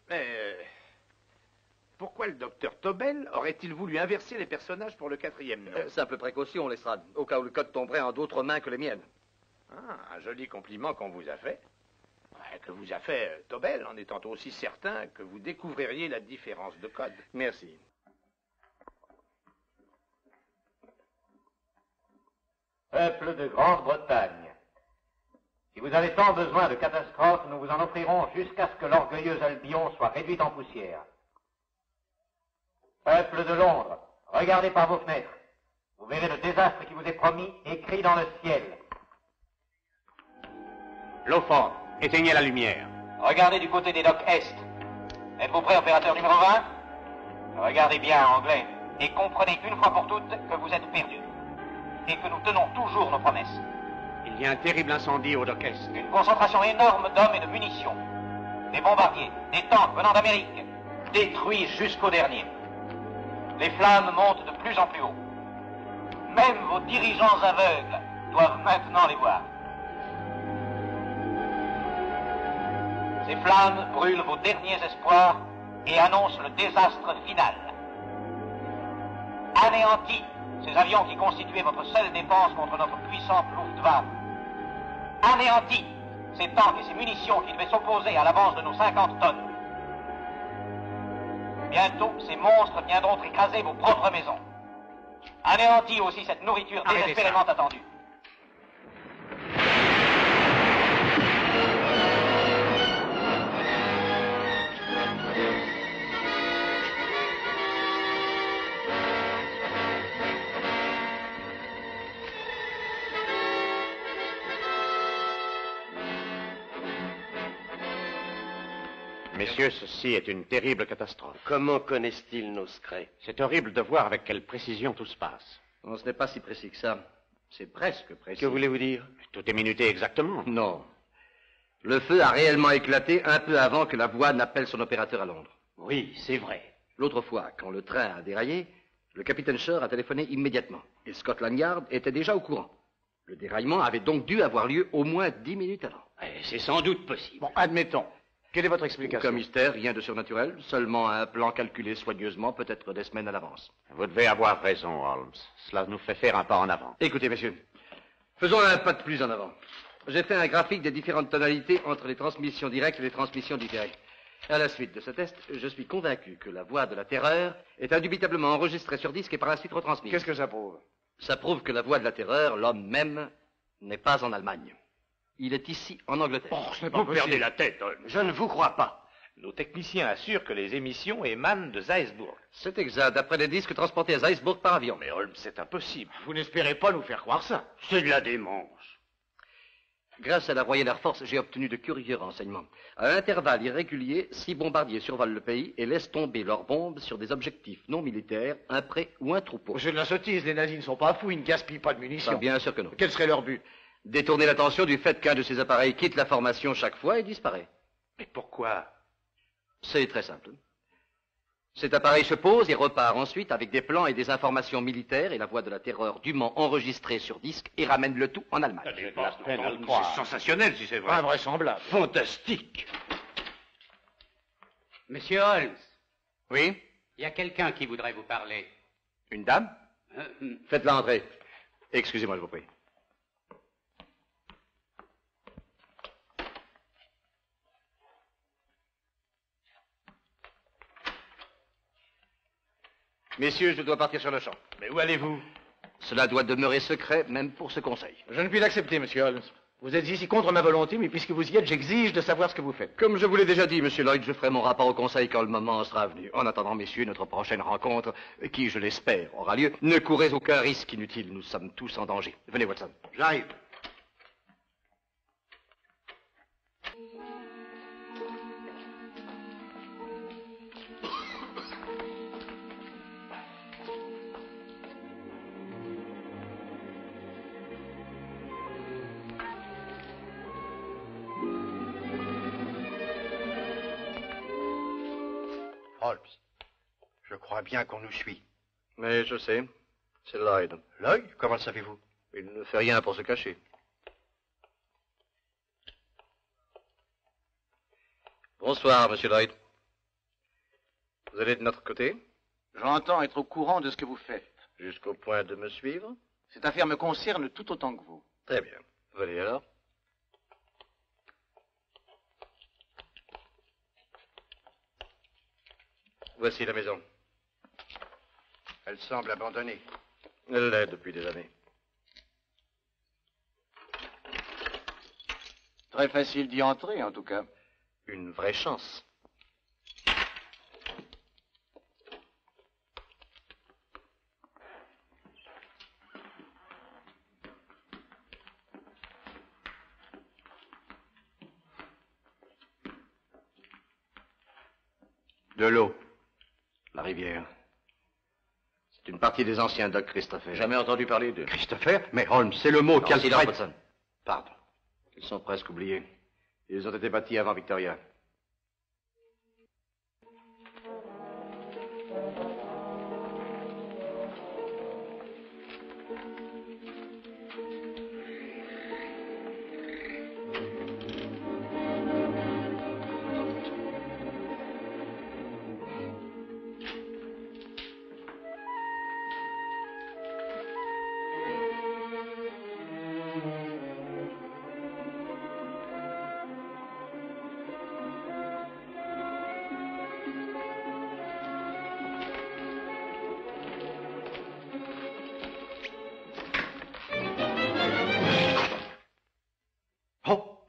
Mais pourquoi le docteur Tobel aurait-il voulu inverser les personnages pour le 4e nom? Simple précaution, Lestrade, au cas où le code tomberait en d'autres mains que les miennes. Ah, un joli compliment qu'on vous a fait. Ouais, que vous a fait Tobel, en étant aussi certain que vous découvririez la différence de code. Merci. Peuple de Grande-Bretagne, si vous avez tant besoin de catastrophes, nous vous en offrirons jusqu'à ce que l'orgueilleuse Albion soit réduite en poussière. Peuple de Londres, Regardez par vos fenêtres. Vous verrez le désastre qui vous est promis écrit dans le ciel. Lawford, éteignez la lumière. Regardez du côté des docks Est. Êtes-vous prêt, opérateur numéro 20? Regardez bien, anglais, et comprenez une fois pour toutes que vous êtes perdus. Et que nous tenons toujours nos promesses. Il y a un terrible incendie au dock Est. Une concentration énorme d'hommes et de munitions. Des bombardiers, des tanks venant d'Amérique, détruits jusqu'au dernier. Les flammes montent de plus en plus haut. Même vos dirigeants aveugles doivent maintenant les voir. Ces flammes brûlent vos derniers espoirs et annoncent le désastre final. Anéantis ces avions qui constituaient votre seule défense contre notre puissante Luftwaffe. Anéantis ces tanks et ces munitions qui devaient s'opposer à l'avance de nos 50 tonnes. Bientôt, ces monstres viendront écraser vos propres maisons. Anéantis aussi cette nourriture désespérément attendue. Messieurs, ceci est une terrible catastrophe. Comment connaissent-ils nos secrets? C'est horrible de voir avec quelle précision tout se passe. Non, ce n'est pas si précis que ça. C'est presque précis. Que voulez-vous dire? Tout est minuté exactement. Non. Le feu a réellement éclaté un peu avant que la voie n'appelle son opérateur à Londres. Oui, c'est vrai. L'autre fois, quand le train a déraillé, le capitaine Shore a téléphoné immédiatement. Et Scotland Yard était déjà au courant. Le déraillement avait donc dû avoir lieu au moins 10 minutes avant. C'est sans doute possible. Bon, admettons. Quelle est votre explication? Aucun mystère, rien de surnaturel, seulement un plan calculé soigneusement, peut-être des semaines à l'avance. Vous devez avoir raison, Holmes. Cela nous fait faire un pas en avant. Écoutez, messieurs, faisons un pas de plus en avant. J'ai fait un graphique des différentes tonalités entre les transmissions directes et les transmissions différées. À la suite de ce test, je suis convaincu que la voix de la terreur est indubitablement enregistrée sur disque et par la suite retransmise. Qu'est-ce que ça prouve? Ça prouve que la voix de la terreur, l'homme même, n'est pas en Allemagne. Il est ici, en Angleterre. Oh, ce n'est pas possible. Vous perdez la tête, Holmes. Je ne vous crois pas. Nos techniciens assurent que les émissions émanent de Salzbourg. C'est exact, d'après les disques transportés à Salzbourg par avion. Mais Holmes, c'est impossible. Vous n'espérez pas nous faire croire ça? C'est de la démence. Grâce à la Royal Air Force, j'ai obtenu de curieux renseignements. À intervalles irréguliers, 6 bombardiers survolent le pays et laissent tomber leurs bombes sur des objectifs non militaires, un pré ou un troupeau. C'est de la sottise, les nazis ne sont pas fous, ils ne gaspillent pas de munitions. Ah, bien sûr que non. Quel serait leur but? Détourner l'attention du fait qu'un de ces appareils quitte la formation chaque fois et disparaît. Mais pourquoi? C'est très simple. Cet appareil se pose et repart ensuite avec des plans et des informations militaires et la voix de la terreur dûment enregistrée sur disque et ramène le tout en Allemagne. C'est sensationnel si c'est vrai. Invraisemblable. Fantastique. Monsieur Holmes. Oui? Il y a quelqu'un qui voudrait vous parler. Une dame? Faites-la entrer. Excusez-moi, je vous prie. Messieurs, je dois partir sur le champ. Mais où allez-vous? Cela doit demeurer secret, même pour ce conseil. Je ne puis l'accepter, monsieur Holmes. Vous êtes ici contre ma volonté, mais puisque vous y êtes, j'exige de savoir ce que vous faites. Comme je vous l'ai déjà dit, monsieur Lloyd, je ferai mon rapport au conseil quand le moment sera venu. En attendant, messieurs, notre prochaine rencontre, qui, je l'espère, aura lieu, ne courez aucun risque inutile. Nous sommes tous en danger. Venez, Watson. J'arrive. Holmes, je crois bien qu'on nous suit. Mais je sais, c'est Lloyd. Lloyd? Comment le savez-vous? Il ne fait rien pour se cacher. Bonsoir, monsieur Lloyd. Vous allez de notre côté? J'entends être au courant de ce que vous faites. Jusqu'au point de me suivre? Cette affaire me concerne tout autant que vous. Très bien. Venez alors. Voici la maison. Elle semble abandonnée. Elle l'est depuis des années. Très facile d'y entrer, en tout cas. Une vraie chance. De l'eau. La rivière. C'est une partie des anciens Doc Christopher. Jamais entendu parler d'eux. Christopher? Mais Holmes, c'est le mot Silence, qu'Alfred... Watson. Pardon. Ils sont presque oubliés. Ils ont été bâtis avant Victoria.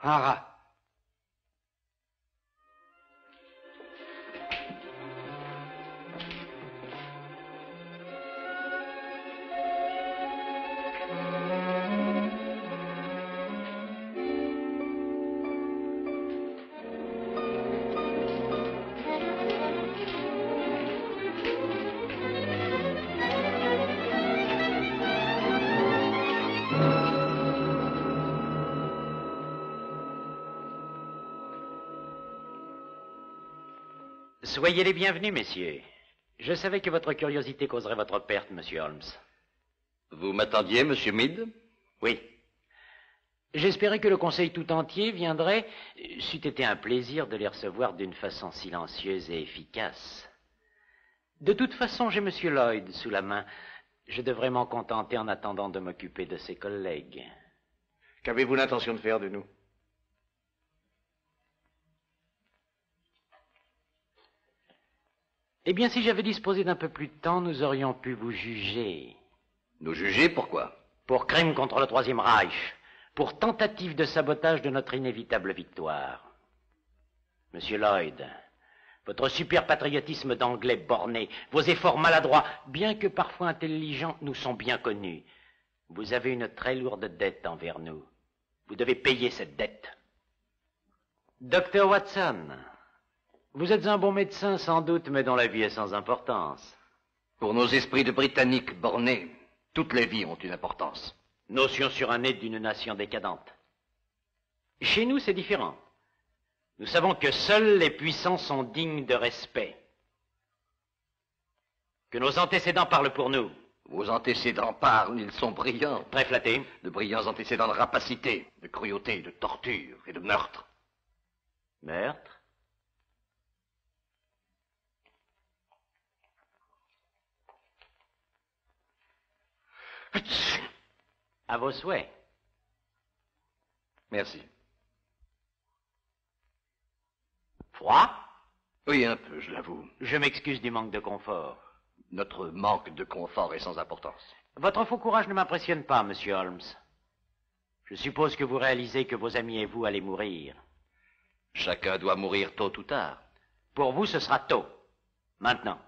Un rat. Soyez les bienvenus, messieurs. Je savais que votre curiosité causerait votre perte, monsieur Holmes. Vous m'attendiez, monsieur Meade? Oui. J'espérais que le conseil tout entier viendrait. C'eût été un plaisir de les recevoir d'une façon silencieuse et efficace. De toute façon, j'ai monsieur Lloyd sous la main. Je devrais m'en contenter en attendant de m'occuper de ses collègues. Qu'avez-vous l'intention de faire de nous? Eh bien, si j'avais disposé d'un peu plus de temps, nous aurions pu vous juger. Nous juger, pourquoi? Pour crime contre le Troisième Reich, pour tentative de sabotage de notre inévitable victoire. Monsieur Lloyd, votre super patriotisme d'anglais borné, vos efforts maladroits, bien que parfois intelligents, nous sont bien connus. Vous avez une très lourde dette envers nous. Vous devez payer cette dette. Dr. Watson, vous êtes un bon médecin sans doute, mais dont la vie est sans importance. Pour nos esprits de Britanniques bornés, toutes les vies ont une importance. Notion surannée d'une nation décadente. Chez nous, c'est différent. Nous savons que seuls les puissants sont dignes de respect. Que nos antécédents parlent pour nous. Vos antécédents parlent, ils sont brillants. Très flattés. De brillants antécédents de rapacité, de cruauté, de torture et de meurtre. Meurtre? À vos souhaits. Merci. Froid? Oui, un peu, je l'avoue. Je m'excuse du manque de confort. Notre manque de confort est sans importance. Votre faux courage ne m'impressionne pas, monsieur Holmes. Je suppose que vous réalisez que vos amis et vous allez mourir. Chacun doit mourir tôt ou tard. Pour vous, ce sera tôt. Maintenant.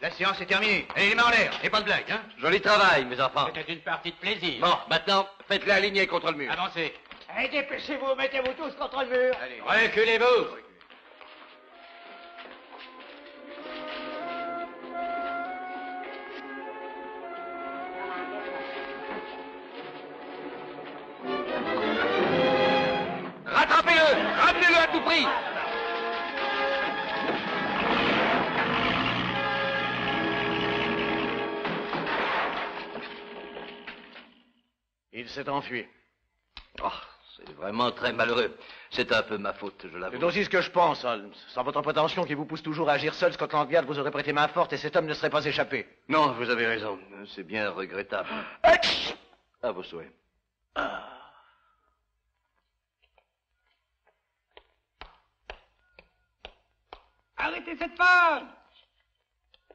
La séance est terminée. Allez, les mains en l'air. Et pas de blague, hein? Joli travail, mes enfants. C'était une partie de plaisir. Bon, maintenant, faites-les aligner contre le mur. Avancez. Allez, dépêchez-vous, mettez-vous tous contre le mur. Allez, reculez-vous. Rattrapez-le! Ramenez-le à tout prix! Il s'est enfui. Oh, c'est vraiment très malheureux. C'est un peu ma faute, je l'avoue. C'est aussi ce que je pense, Holmes. Sans votre prétention qui vous pousse toujours à agir seul, Scotland Yard vous aurait prêté main forte et cet homme ne serait pas échappé. Non, vous avez raison. C'est bien regrettable. À vos souhaits. Arrêtez cette femme!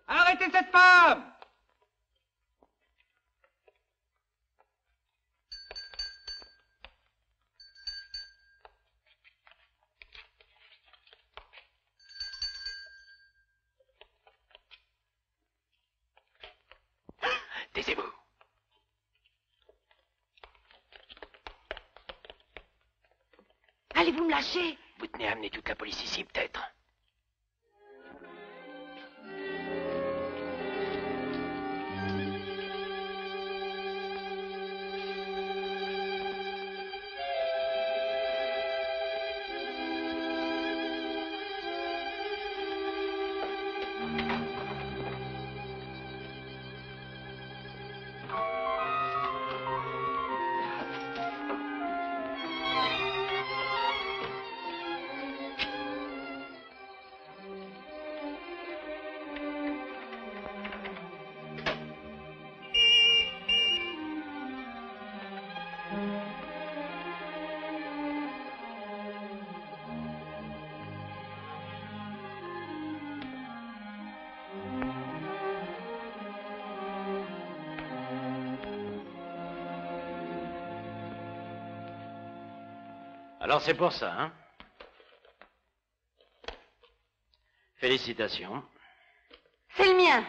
Arrêtez cette femme! Taisez-vous. Allez-vous me lâcher? Vous tenez à amener toute la police ici, peut-être? Alors c'est pour ça, hein? Félicitations. C'est le mien.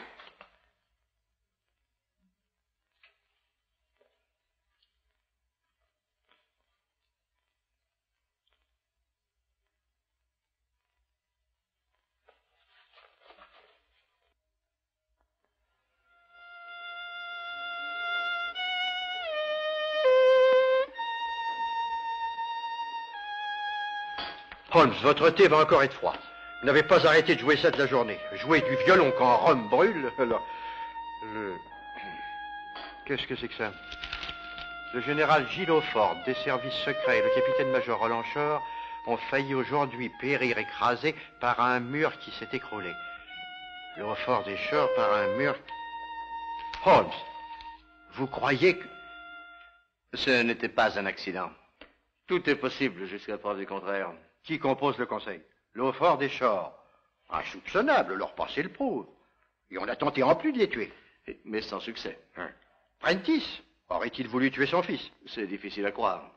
Holmes, votre thé va encore être froid. Vous n'avez pas arrêté de jouer ça de la journée. Jouer du violon quand Rome brûle. Alors, Qu'est-ce que c'est que ça? Le général Gilles Aufort, des services secrets, et le capitaine-major Roland Shore ont failli aujourd'hui périr écrasés par un mur qui s'est écroulé. Le Aufort des Shore par un mur... Holmes, vous croyez que... Ce n'était pas un accident. Tout est possible jusqu'à preuve du contraire. Qui compose le conseil? Le Aufort des Shore. Insoupçonnable, leur passé le prouve. Et on a tenté en plus de les tuer. Mais sans succès. Prentice aurait-il voulu tuer son fils? C'est difficile à croire.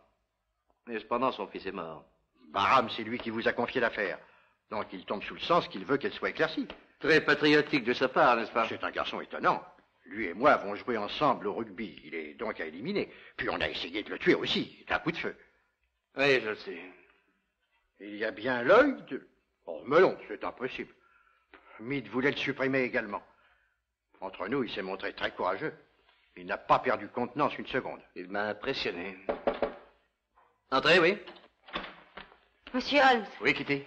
Mais cependant, son fils est mort. Barham, c'est lui qui vous a confié l'affaire. Donc il tombe sous le sens qu'il veut qu'elle soit éclaircie. Très patriotique de sa part, n'est-ce pas? C'est un garçon étonnant. Lui et moi avons joué ensemble au rugby. Il est donc à éliminer. Puis on a essayé de le tuer aussi, d'un coup de feu. Oui, je le sais. Il y a bien l'œil de... Oh, melon, c'est impossible. Meade voulait le supprimer également. Entre nous, il s'est montré très courageux. Il n'a pas perdu contenance une seconde. Il m'a impressionné. Entrez, oui. Monsieur Holmes. Oui, Kitty.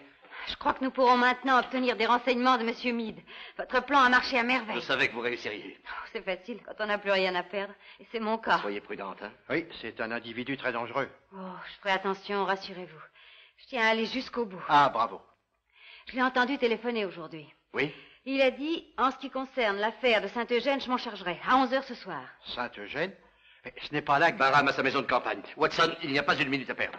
Je crois que nous pourrons maintenant obtenir des renseignements de Monsieur Meade. Votre plan a marché à merveille. Je savais que vous réussiriez. Oh, c'est facile quand on n'a plus rien à perdre. Et c'est mon cas. Soyez prudente, hein. Oui, c'est un individu très dangereux. Oh, je ferai attention, rassurez-vous. Je tiens à aller jusqu'au bout. Ah, bravo. Je l'ai entendu téléphoner aujourd'hui. Oui? Il a dit, en ce qui concerne l'affaire de Saint-Eugène, je m'en chargerai, à 11h ce soir. Saint-Eugène? Ce n'est pas là que... Barham à sa maison de campagne. Watson, il n'y a pas une minute à perdre.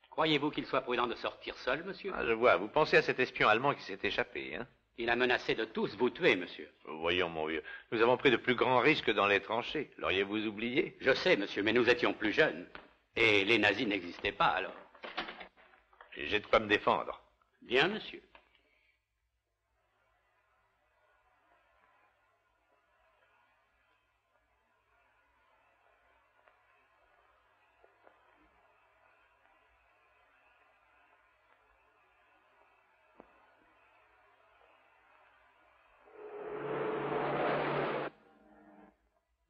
Croyez-vous qu'il soit prudent de sortir seul, monsieur? Ah, je vois. Vous pensez à cet espion allemand qui s'est échappé, hein? Il a menacé de tous vous tuer, monsieur. Voyons, mon vieux, nous avons pris de plus grands risques dans les tranchées. L'auriez-vous oublié? Je sais, monsieur, mais nous étions plus jeunes. Et les nazis n'existaient pas, alors. J'ai de quoi me défendre. Bien, monsieur.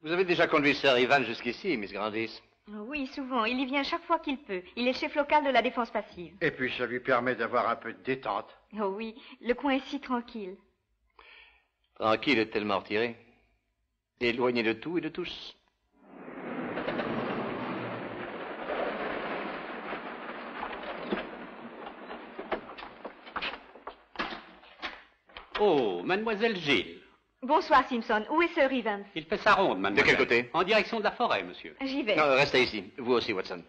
Vous avez déjà conduit Sir Ivan jusqu'ici, Miss Grandis? Oui, souvent. Il y vient chaque fois qu'il peut. Il est chef local de la défense passive. Et puis ça lui permet d'avoir un peu de détente. Oh oui, le coin est si tranquille. Tranquille et tellement retiré. Éloigné de tout et de tous. Oh, mademoiselle Gilles. Bonsoir, Simpson. Où est Sir Evans? Il fait sa ronde, mademoiselle. De quel côté? En direction de la forêt, monsieur. J'y vais. Non, restez ici. Vous aussi, Watson.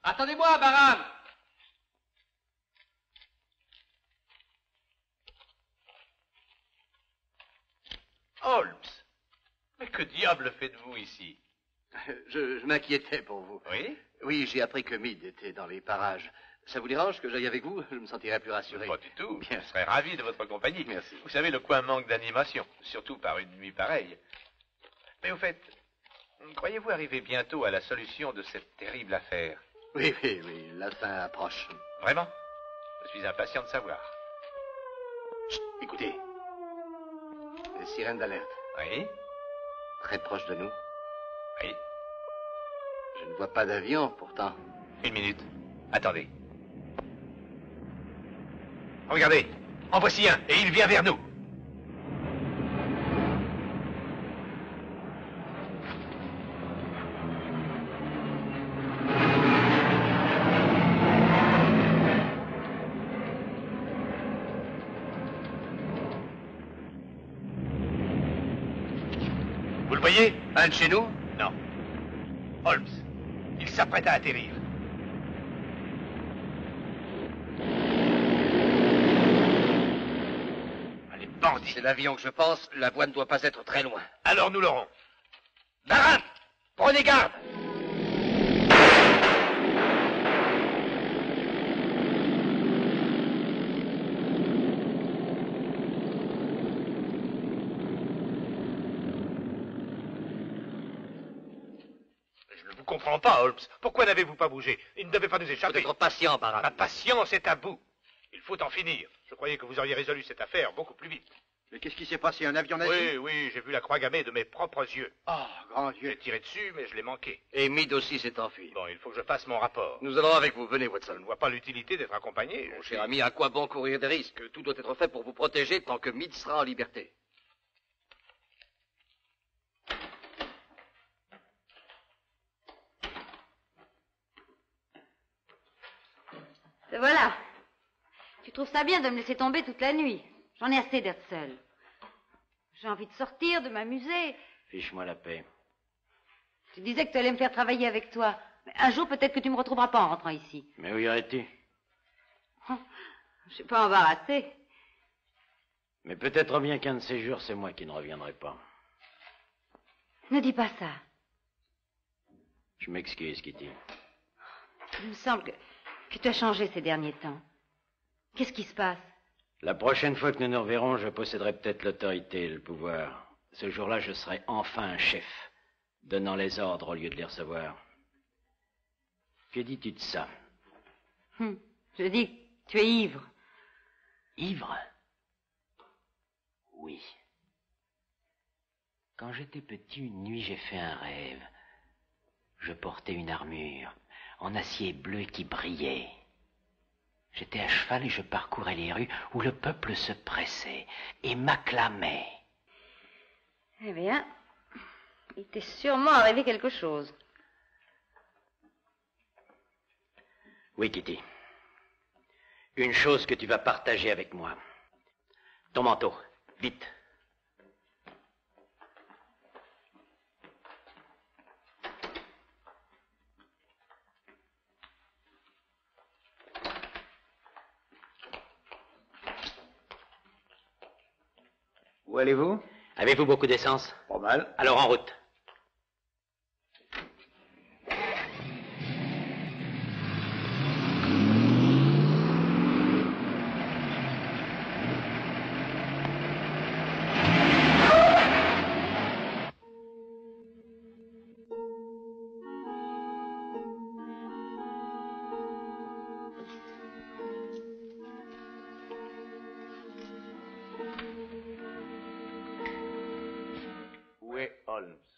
Attendez-moi, Barham! Holmes, mais que diable faites-vous ici? Je m'inquiétais pour vous. Oui? Oui, j'ai appris que Meade était dans les parages. Ça vous dérange que j'aille avec vous? Je me sentirais plus rassuré. Pas du tout. Bien. Je serais ravi de votre compagnie. Merci. Vous savez, le coin manque d'animation, surtout par une nuit pareille. Mais au fait, croyez-vous arriver bientôt à la solution de cette terrible affaire? Oui, la fin approche. Vraiment? Je suis impatient de savoir. Chut, écoutez. Les sirènes d'alerte. Oui? Très proche de nous. Oui. Je ne vois pas d'avion, pourtant. Une minute. Attendez. Regardez, en voici un, et il vient vers nous. Vous le voyez? Un de chez nous? Non. Holmes, il s'apprête à atterrir. Allez, bandit. C'est l'avion que je pense. La voie ne doit pas être très loin. Alors nous l'aurons. Barham! Prenez garde! Je ne vous comprends pas, Holmes. Pourquoi n'avez-vous pas bougé? Il ne devait pas nous échapper. Faut être patient, Barham. Ma patience est à bout. Il faut en finir. Je croyais que vous auriez résolu cette affaire beaucoup plus vite. Mais qu'est-ce qui s'est passé? Un avion nazi? Oui, j'ai vu la croix gammée de mes propres yeux. Ah, grand Dieu. J'ai tiré dessus, mais je l'ai manqué. Et Meade aussi s'est enfui. Bon, il faut que je fasse mon rapport. Nous allons avec vous. Venez, Watson. Je ne vois pas l'utilité d'être accompagné. Mon cher ami, à quoi bon courir des risques? Tout doit être fait pour vous protéger tant que Meade sera en liberté. Te voilà. Tu trouves ça bien de me laisser tomber toute la nuit? J'en ai assez d'être seule. J'ai envie de sortir, de m'amuser. Fiche-moi la paix. Tu disais que tu allais me faire travailler avec toi. Mais un jour, peut-être que tu me retrouveras pas en rentrant ici. Mais où irais-tu? Je suis pas embarrassée. Mais peut-être bien qu'un de ces jours, c'est moi qui ne reviendrai pas. Ne dis pas ça. Je m'excuse, Kitty. Il me semble que tu as changé ces derniers temps. Qu'est-ce qui se passe? La prochaine fois que nous nous reverrons, je posséderai peut-être l'autorité et le pouvoir. Ce jour-là, je serai enfin un chef, donnant les ordres au lieu de les recevoir. Que dis-tu de ça? Je dis que tu es ivre. Ivre? Oui. Quand j'étais petit, une nuit, j'ai fait un rêve. Je portais une armure en acier bleu qui brillait. J'étais à cheval et je parcourais les rues où le peuple se pressait et m'acclamait. Eh bien, il t'est sûrement arrivé quelque chose. Oui, Kitty. Une chose que tu vas partager avec moi. Ton manteau, vite. Où allez-vous? Avez-vous beaucoup d'essence? Pas mal. Alors en route.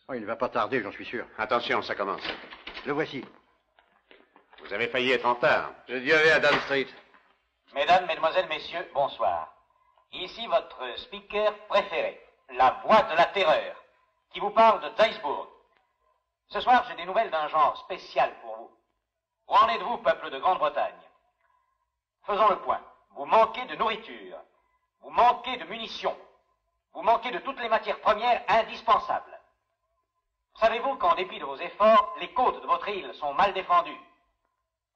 Oh, il ne va pas tarder, j'en suis sûr. Attention, ça commence. Le voici. Vous avez failli être en retard. Je dis aller à Dan Street. Mesdames, Mesdemoiselles, Messieurs, bonsoir. Ici votre speaker préféré, la voix de la terreur, qui vous parle de Duisburg. Ce soir, j'ai des nouvelles d'un genre spécial pour vous. Où en êtes-vous, peuple de Grande-Bretagne? Faisons le point. Vous manquez de nourriture. Vous manquez de munitions. Vous manquez de toutes les matières premières indispensables. Savez-vous qu'en dépit de vos efforts, les côtes de votre île sont mal défendues?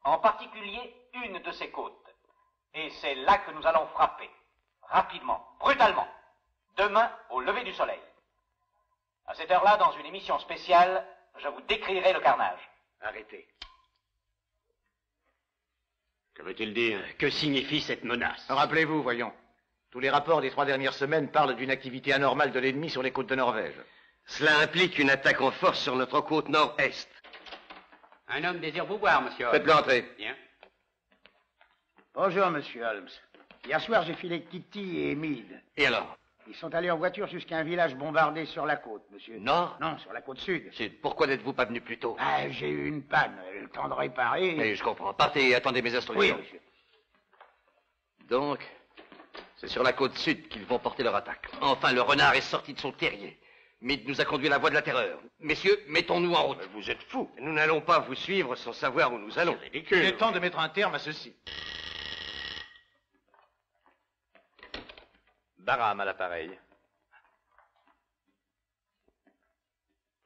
En particulier, une de ces côtes. Et c'est là que nous allons frapper. Rapidement, brutalement. Demain, au lever du soleil. À cette heure-là, dans une émission spéciale, je vous décrirai le carnage. Arrêtez. Que veut-il dire? Que signifie cette menace? Rappelez-vous, voyons. Tous les rapports des 3 dernières semaines parlent d'une activité anormale de l'ennemi sur les côtes de Norvège. Cela implique une attaque en force sur notre côte nord-est. Un homme désire vous voir, monsieur Holmes. Faites-le entrer. Bien. Bonjour, monsieur Holmes. Hier soir, j'ai filé Kitty et Meade. Et alors? Ils sont allés en voiture jusqu'à un village bombardé sur la côte, monsieur. Nord? Non, sur la côte sud. Pourquoi n'êtes-vous pas venu plus tôt? Ah, j'ai eu une panne. Le temps de réparer. Mais je comprends. Partez et attendez mes instructions. Oui, monsieur. Donc, c'est sur la côte sud qu'ils vont porter leur attaque. Enfin, le renard est sorti de son terrier. Meade nous a conduit à la voie de la terreur. Messieurs, mettons-nous en route. Vous êtes fous. Nous n'allons pas vous suivre sans savoir où nous allons. C'est ridicule. Il est temps de mettre un terme à ceci. Barham à l'appareil.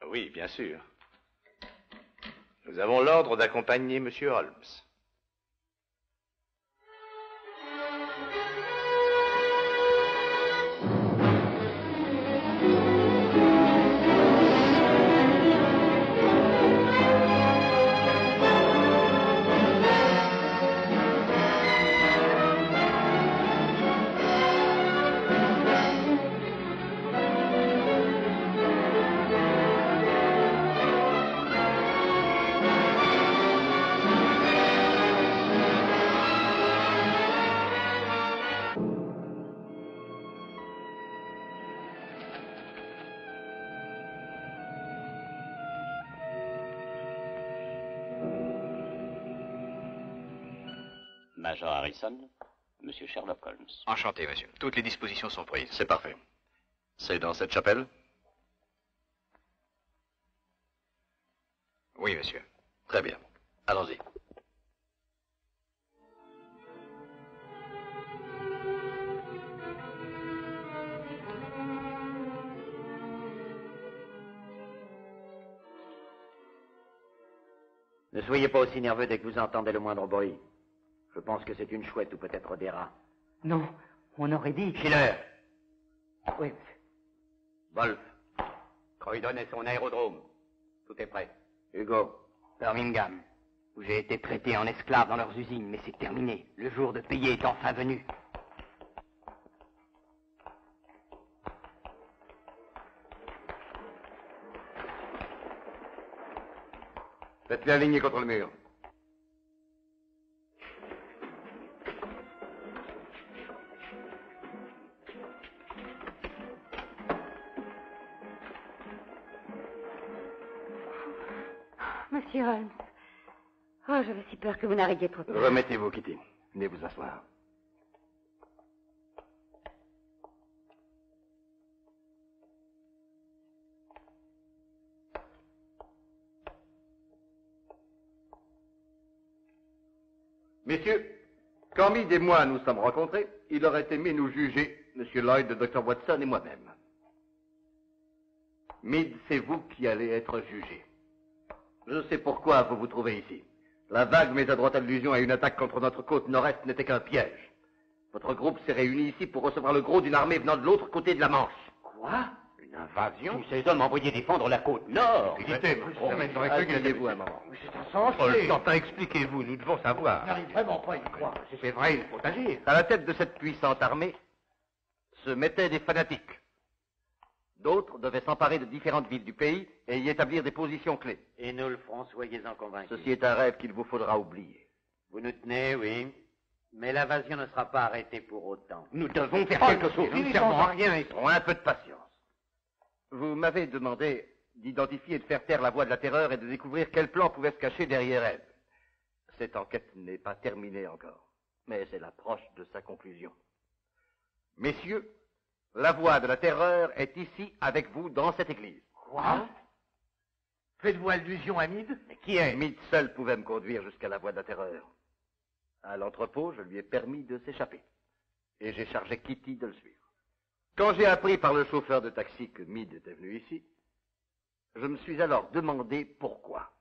Oui, bien sûr. Nous avons l'ordre d'accompagner M. Holmes. Major Harrison, monsieur Sherlock Holmes. Enchanté, monsieur. Toutes les dispositions sont prises. C'est parfait. C'est dans cette chapelle? Oui, monsieur. Très bien. Allons-y. Ne soyez pas aussi nerveux dès que vous entendez le moindre bruit. Je pense que c'est une chouette ou peut-être des rats. Non, on aurait dit... Schiller! Oui, Wolf, Croydon et son aérodrome. Tout est prêt. Hugo. Birmingham, où j'ai été traité en esclave dans leurs usines, mais c'est terminé. Le jour de payer est enfin venu. Faites-les aligner contre le mur. Monsieur Holmes. Oh, j'avais si peur que vous n'arriviez trop tard. Remettez-vous, Kitty. Venez vous asseoir. Messieurs, quand Meade et moi nous sommes rencontrés, il aurait aimé nous juger, M. Lloyd, Dr. Watson et moi-même. Meade, c'est vous qui allez être jugé. Je sais pourquoi vous vous trouvez ici. La vague maladroite allusion à une attaque contre notre côte nord-est n'était qu'un piège. Votre groupe s'est réuni ici pour recevoir le gros d'une armée venant de l'autre côté de la Manche. Quoi? Une invasion? Tous ces hommes envoyés défendre la côte nord. Asseyez-vous un moment. C'est insensé. Enfin, expliquez-vous, nous devons savoir. Je n'arrive vraiment pas à y croire. C'est vrai, il faut agir. À la tête de cette puissante armée se mettaient des fanatiques. D'autres devaient s'emparer de différentes villes du pays et y établir des positions clés. Et nous le ferons, soyez-en convaincus. Ceci est un rêve qu'il vous faudra oublier. Vous nous tenez, oui. Mais l'invasion ne sera pas arrêtée pour autant. Nous devons faire quelque chose. Nous ne servons à rien. Un peu de patience. Vous m'avez demandé d'identifier et de faire taire la voie de la terreur et de découvrir quel plan pouvait se cacher derrière elle. Cette enquête n'est pas terminée encore, mais c'est l'approche de sa conclusion. Messieurs, la voix de la terreur est ici avec vous dans cette église. Quoi? Faites-vous allusion à Meade? Qui est? Meade seul pouvait me conduire jusqu'à la voie de la terreur. À l'entrepôt, je lui ai permis de s'échapper. Et j'ai chargé Kitty de le suivre. Quand j'ai appris par le chauffeur de taxi que Meade était venu ici, je me suis alors demandé pourquoi.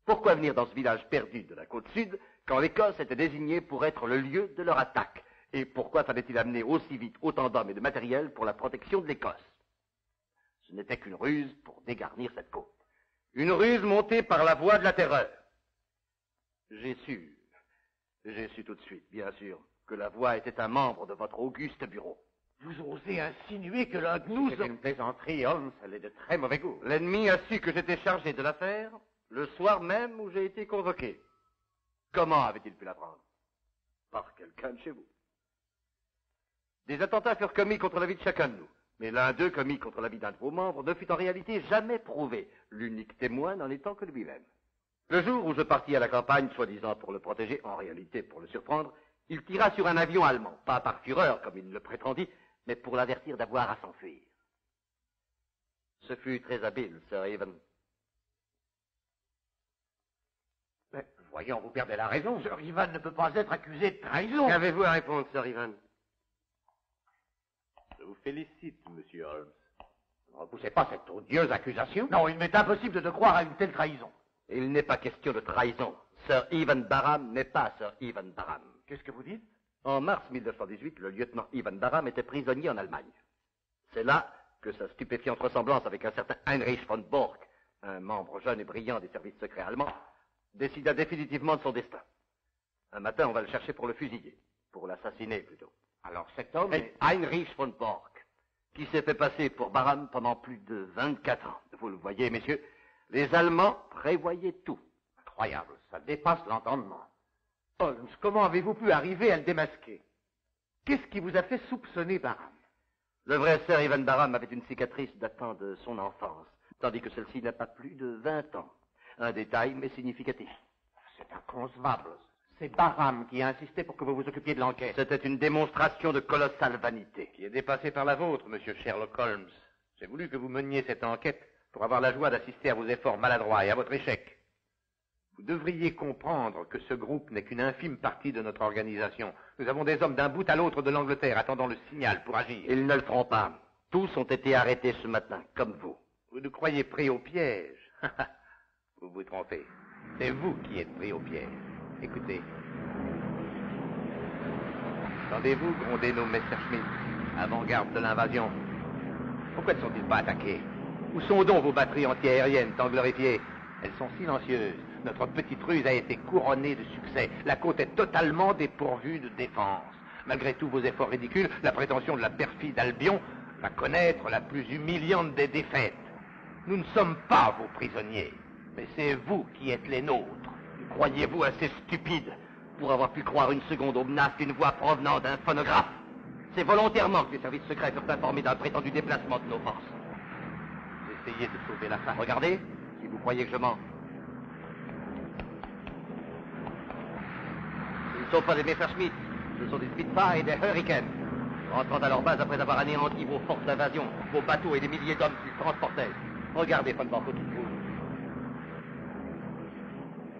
Pourquoi venir dans ce village perdu de la côte sud quand l'Écosse était désignée pour être le lieu de leur attaque? Et pourquoi fallait-il amener aussi vite autant d'hommes et de matériel pour la protection de l'Écosse? Ce n'était qu'une ruse pour dégarnir cette côte. Une ruse montée par la voie de la terreur. J'ai su tout de suite, bien sûr, que la voie était un membre de votre auguste bureau. Vous osez insinuer que l'un de nous... C'est une plaisanterie, Holmes, elle est de très mauvais goût. L'ennemi a su que j'étais chargé de l'affaire le soir même où j'ai été convoqué. Comment avait-il pu l'apprendre? Par quelqu'un de chez vous. Des attentats furent commis contre la vie de chacun de nous, mais l'un d'eux commis contre la vie d'un de vos membres ne fut en réalité jamais prouvé, l'unique témoin n'en étant que lui-même. Le jour où je partis à la campagne, soi-disant pour le protéger, en réalité pour le surprendre, il tira sur un avion allemand, pas par fureur comme il le prétendit, mais pour l'avertir d'avoir à s'enfuir. Ce fut très habile, Sir Ivan. Mais voyons, vous perdez la raison. Sir Ivan ne peut pas être accusé de trahison. Qu'avez-vous à répondre, Sir Ivan? Je vous félicite, monsieur Holmes. Ne repoussez pas cette odieuse accusation. Non, il m'est impossible de croire à une telle trahison. Il n'est pas question de trahison. Sir Ivan Barham n'est pas Sir Ivan Barham. Qu'est-ce que vous dites? En mars 1918, le lieutenant Ivan Barham était prisonnier en Allemagne. C'est là que sa stupéfiante ressemblance avec un certain Heinrich von Bork, un membre jeune et brillant des services secrets allemands, décida définitivement de son destin. Un matin, on va le chercher pour le fusiller. Pour l'assassiner, plutôt. Alors cet homme est Heinrich von Bork, qui s'est fait passer pour Barham pendant plus de 24 ans. Vous le voyez, messieurs, les Allemands prévoyaient tout. Incroyable, ça dépasse l'entendement. Holmes, comment avez-vous pu arriver à le démasquer? Qu'est-ce qui vous a fait soupçonner Barham? Le vrai Sir Ivan Barham avait une cicatrice datant de son enfance, tandis que celle-ci n'a pas plus de 20 ans. Un détail, mais significatif. C'est inconcevable. C'est Barham qui a insisté pour que vous vous occupiez de l'enquête. C'était une démonstration de colossale vanité. Qui est dépassée par la vôtre, monsieur Sherlock Holmes. J'ai voulu que vous meniez cette enquête pour avoir la joie d'assister à vos efforts maladroits et à votre échec. Vous devriez comprendre que ce groupe n'est qu'une infime partie de notre organisation. Nous avons des hommes d'un bout à l'autre de l'Angleterre attendant le signal pour agir. Ils ne le feront pas. Tous ont été arrêtés ce matin, comme vous. Vous nous croyez pris au piège. Vous vous trompez. C'est vous qui êtes pris au piège. Écoutez. Entendez-vous gronder nos Messerschmitt, avant-garde de l'invasion? Pourquoi ne sont-ils pas attaqués? Où sont donc vos batteries antiaériennes tant glorifiées? Elles sont silencieuses. Notre petite ruse a été couronnée de succès. La côte est totalement dépourvue de défense. Malgré tous vos efforts ridicules, la prétention de la perfide Albion va connaître la plus humiliante des défaites. Nous ne sommes pas vos prisonniers, mais c'est vous qui êtes les nôtres. Croyez-vous assez stupide pour avoir pu croire une seconde aux menaces d'une voix provenant d'un phonographe? C'est volontairement que les services secrets furent informés d'un prétendu déplacement de nos forces. Essayez de sauver la face. Regardez, si vous croyez que je mens. Ce ne sont pas des Messerschmitt, ce sont des Spitfire et des Hurricanes, rentrant à leur base après avoir anéanti vos forces d'invasion, vos bateaux et les milliers d'hommes qu'ils transportaient. Regardez, von Bork, autour de vous.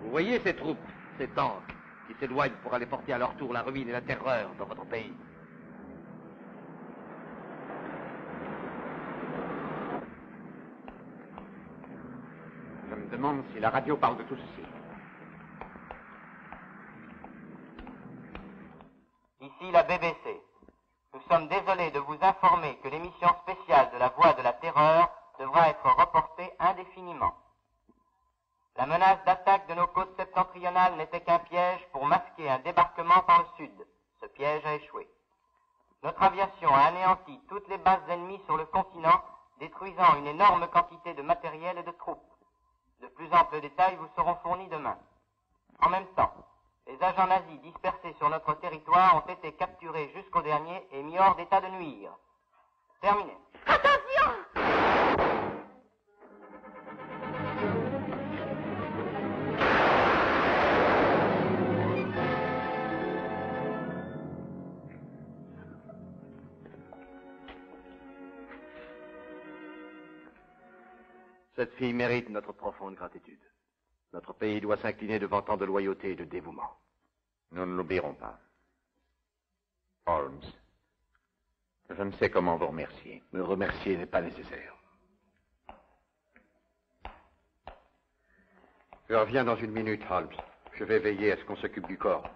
Vous voyez ces troupes, ces tanks, qui s'éloignent pour aller porter à leur tour la ruine et la terreur dans votre pays. Je me demande si la radio parle de tout ceci. Ici la BBC. Nous sommes désolés de vous informer que l'émission spéciale de la Voix de la Terreur devra être reportée indéfiniment. La menace d'attaque de nos côtes septentrionales n'était qu'un piège pour masquer un débarquement par le sud. Ce piège a échoué. Notre aviation a anéanti toutes les bases ennemies sur le continent, détruisant une énorme quantité de matériel et de troupes. De plus amples détails vous seront fournis demain. En même temps, les agents nazis dispersés sur notre territoire ont été capturés jusqu'au dernier et mis hors d'état de nuire. Terminé. Attention! Cette fille mérite notre profonde gratitude. Notre pays doit s'incliner devant tant de loyauté et de dévouement. Nous ne l'oublierons pas. Holmes, je ne sais comment vous remercier. Me remercier n'est pas nécessaire. Je reviens dans une minute, Holmes. Je vais veiller à ce qu'on s'occupe du corps.